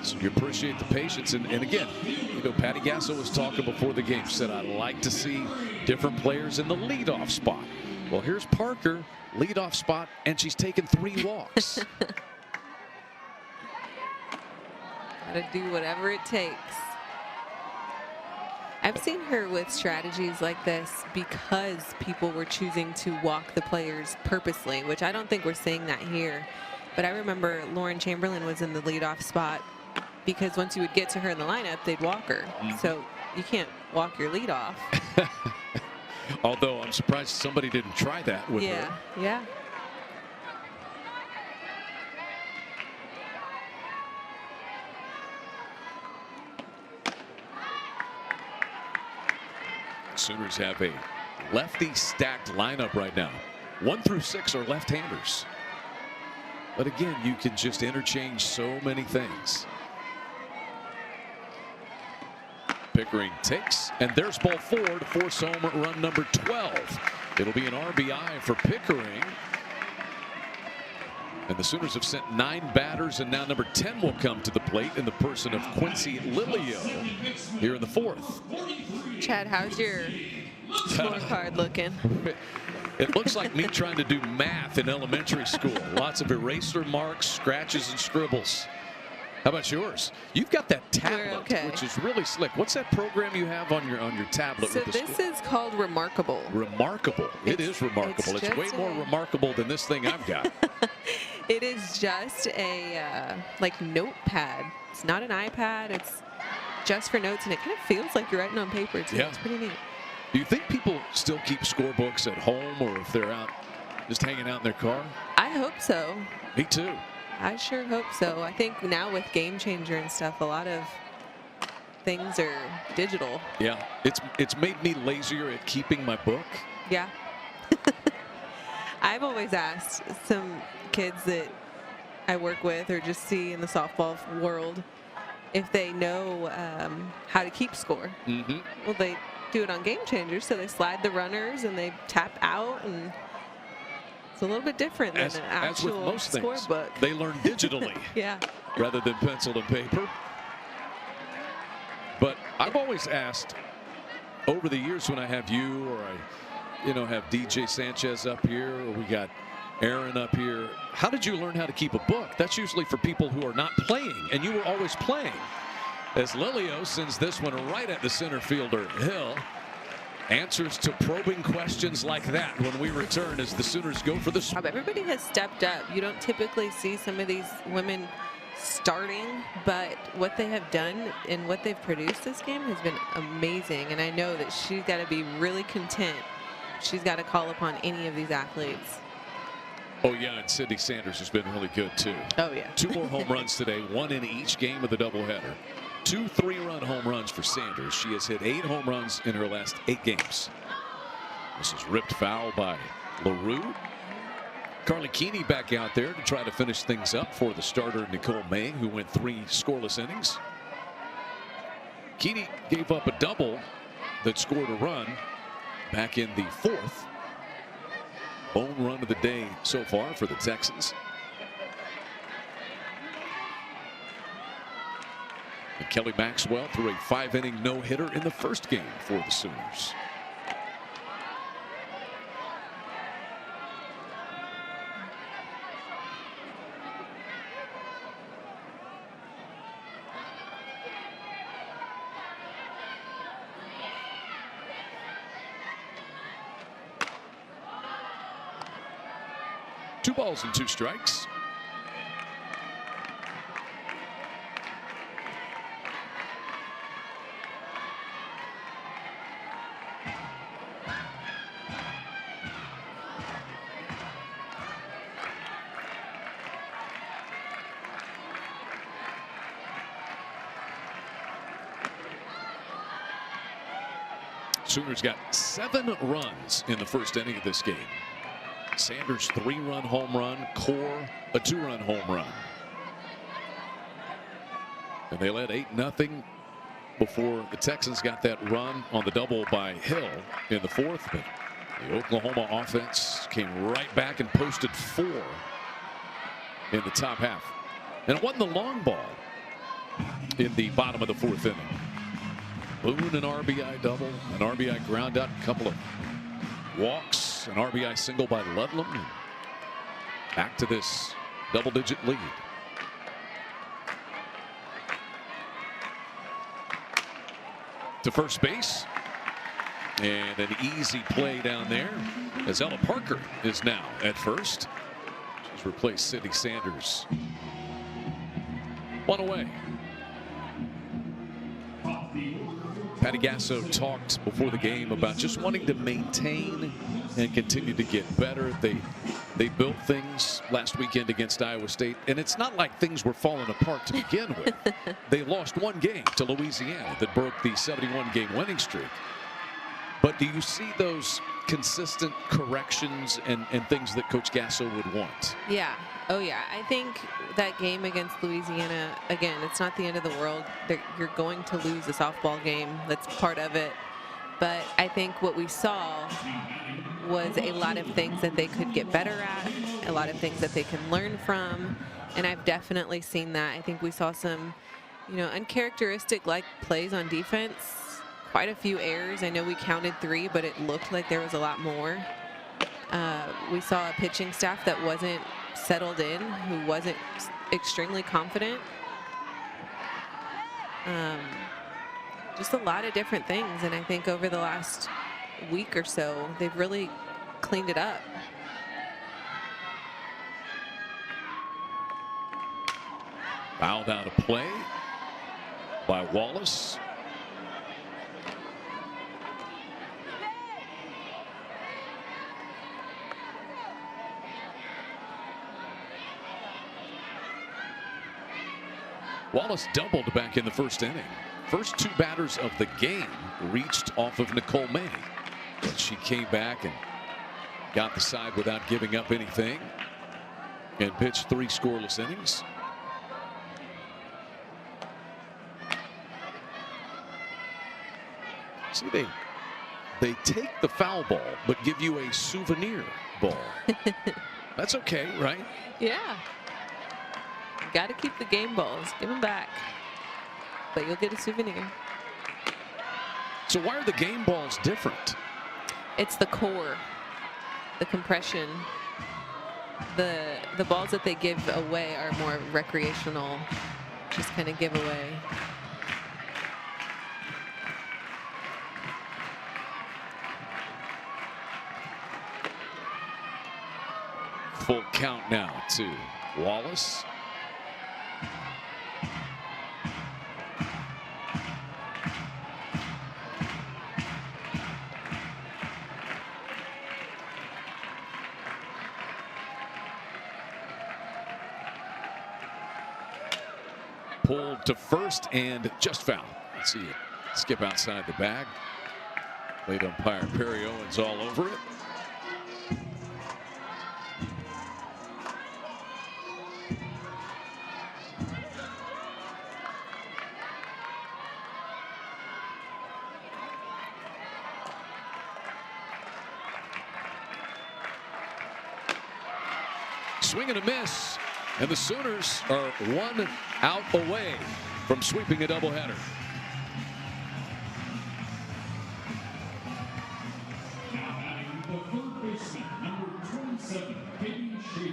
So you appreciate the patience. And again, you know, Patty Gasso was talking before the game, said, I'd like to see different players in the leadoff spot. Well, here's Parker, leadoff spot, and she's taken 3 walks. Gotta do whatever it takes. I've seen her with strategies like this because people were choosing to walk the players purposely, which I don't think we're seeing that here. But I remember Lauren Chamberlain was in the leadoff spot because once you would get to her in the lineup, they'd walk her. So you can't walk your leadoff. Although I'm surprised somebody didn't try that with her. Yeah. Sooners have a lefty stacked lineup right now. 1 through 6 are left-handers. But again, you can just interchange so many things. Pickering takes, and there's ball 4 to force home run number 12. It'll be an RBI for Pickering. And the Sooners have sent 9 batters, and now number 10 will come to the plate in the person of Quincy Lilio here in the 4th. Chad, how's your scorecard looking? It looks like me trying to do math in elementary school. Lots of eraser marks, scratches, and scribbles. How about yours? You've got that tablet, which is really slick. What's that program you have on your tablet? So with the this is called Remarkable. Remarkable. It is remarkable. It's way more remarkable than this thing I've got. It is just a like notepad. It's not an iPad. It's just for notes, and it kind of feels like you're writing on paper too. Yeah. It's pretty neat. Do you think people still keep scorebooks at home, or if they're out just hanging out in their car? I hope so. Me too. I sure hope so. I think now with Game Changer and stuff, a lot of things are digital. Yeah, it's made me lazier at keeping my book. Yeah. I've always asked some kids that I work with or just see in the softball world if they know how to keep score. Mm-hmm. Well, they do it on Game Changers, so they slide the runners and they tap out, and it's a little bit different than an actual as with most things, scorebook. they learn digitally Yeah. rather than pencil and paper. But I've always asked over the years when I have you, or I have DJ Sanchez up here, or we got Aaron up here, how did you learn how to keep a book? That's usually for people who are not playing, and you were always playing. As Lilio sends this one right at the center fielder, Hill. Answers to probing questions like that when we return as the Sooners go for the. Everybody has stepped up. You don't typically see some of these women starting, but what they have done and what they've produced this game has been amazing, and I know that she's got to be really content. She's got to call upon any of these athletes. Oh yeah, and Sydney Sanders has been really good too. Oh yeah. 2 more home runs today, 1 in each game of the doubleheader. 2 3-run home runs for Sanders. She has hit 8 home runs in her last 8 games. This is ripped foul by LaRue. Carly Keeney back out there to try to finish things up for the starter Nicole May, who went 3 scoreless innings. Keeney gave up a double that scored a run back in the 4th. Home run of the day so far for the Texans. And Kelly Maxwell threw a 5-inning no-hitter in the first game for the Sooners. Two balls and 2 strikes. Sooners got 7 runs in the first inning of this game. Sanders 3-run home run, Core a 2-run home run. And they led 8-0 before the Texans got that run on the double by Hill in the 4th. But the Oklahoma offense came right back and posted 4 in the top half. And it wasn't the long ball in the bottom of the 4th inning. Boone, an RBI double, an RBI ground out, a couple of walks, an RBI single by Ludlam. Back to this double-digit lead. To first base. And an easy play down there as Ella Parker is now at first. She's replaced Sydney Sanders. 1 away. Patty Gasso talked before the game about just wanting to maintain and continue to get better. They built things last weekend against Iowa State, and it's not like things were falling apart to begin with. They lost 1 game to Louisiana that broke the 71-game winning streak. But do you see those consistent corrections and things that Coach Gasso would want? Yeah. Oh, yeah. I think that game against Louisiana, again, it's not the end of the world. You're going to lose a softball game. That's part of it. But I think what we saw was a lot of things that they could get better at, a lot of things that they can learn from. And I've definitely seen that. I think we saw some, uncharacteristic-like plays on defense. Quite a few errors. I know we counted 3, but it looked like there was a lot more. We saw a pitching staff that wasn't settled in, who wasn't extremely confident. Just a lot of different things, and I think over the last week or so, they've really cleaned it up. Fouled out of play by Wallace. Wallace doubled back in the first inning. First two batters of the game reached off of Nicole May, but she came back and got the side without giving up anything and pitched 3 scoreless innings. See, they take the foul ball but give you a souvenir ball. That's okay, right? Yeah. You got to keep the game balls. Give them back. But you'll get a souvenir. So why are the game balls different? It's the core, the compression. The balls that they give away are more recreational, just kind of give away. Full count now to Wallace. Pulled to first and just foul. Let's see it skip outside the bag. Late umpire Perry Owens all over it. Swing and a miss, and the Sooners are 1 out away from sweeping a doubleheader.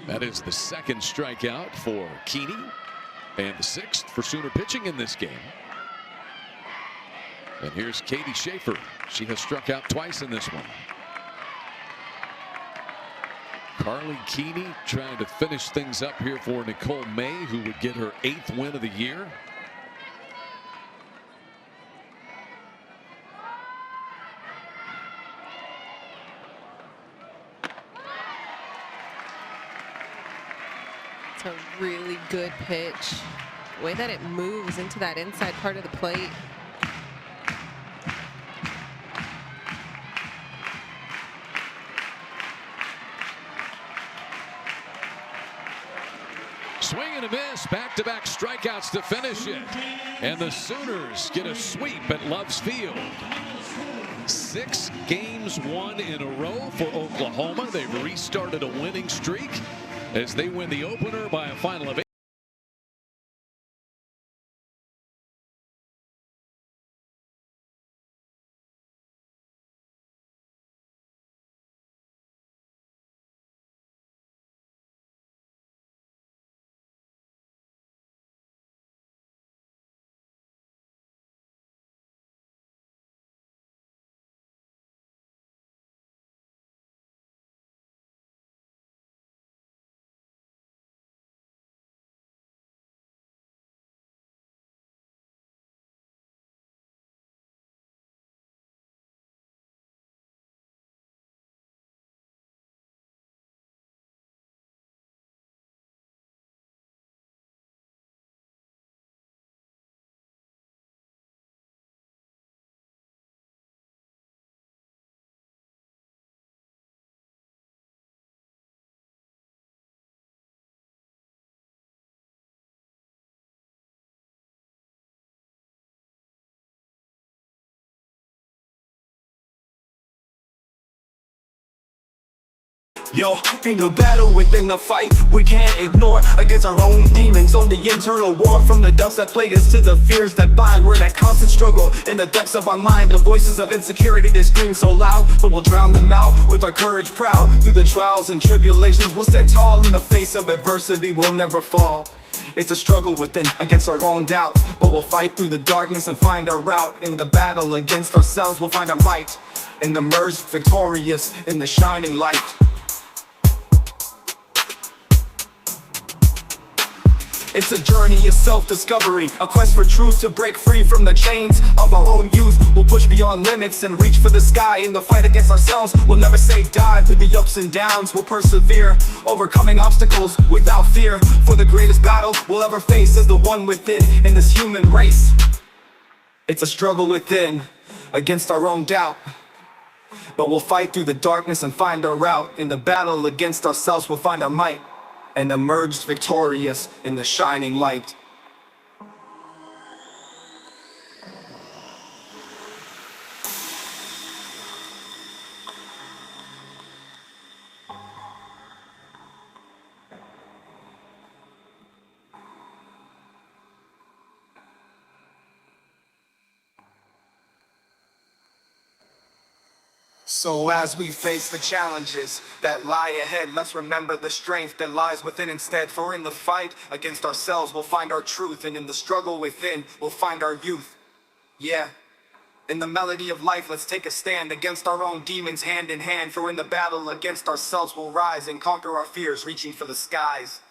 That is the second strikeout for Keeney and the 6th for Sooner pitching in this game. And here's Katie Schaefer. She has struck out twice in this one. Carly Keeney trying to finish things up here for Nicole May, who would get her 8th win of the year. It's a really good pitch. The way that it moves into that inside part of the plate. Swing and a miss, back-to-back strikeouts to finish it. And the Sooners get a sweep at Love's Field. 6 games won in a row for Oklahoma. They've restarted a winning streak as they win the opener by a final of 8. Yo, in the battle within the fight, we can't ignore against our own demons on the internal war. From the doubts that plague us to the fears that bind, we're that constant struggle in the depths of our mind. The voices of insecurity that scream so loud, but we'll drown them out with our courage proud. Through the trials and tribulations, we'll stand tall in the face of adversity, we'll never fall. It's a struggle within against our own doubt, but we'll fight through the darkness and find our route. In the battle against ourselves, we'll find our light and emerge victorious in the shining light. It's a journey of self-discovery, a quest for truth to break free from the chains of our own youth. We'll push beyond limits and reach for the sky. In the fight against ourselves, we'll never say die. Through the ups and downs, we'll persevere, overcoming obstacles without fear. For the greatest battle we'll ever face is the one within in this human race. It's a struggle within, against our own doubt. But we'll fight through the darkness and find our route. In the battle against ourselves, we'll find our might and emerge victorious in the shining light. So as we face the challenges that lie ahead, let's remember the strength that lies within instead. For in the fight against ourselves, we'll find our truth, and in the struggle within, we'll find our youth. Yeah. In the melody of life, let's take a stand against our own demons hand in hand. For in the battle against ourselves, we'll rise and conquer our fears, reaching for the skies.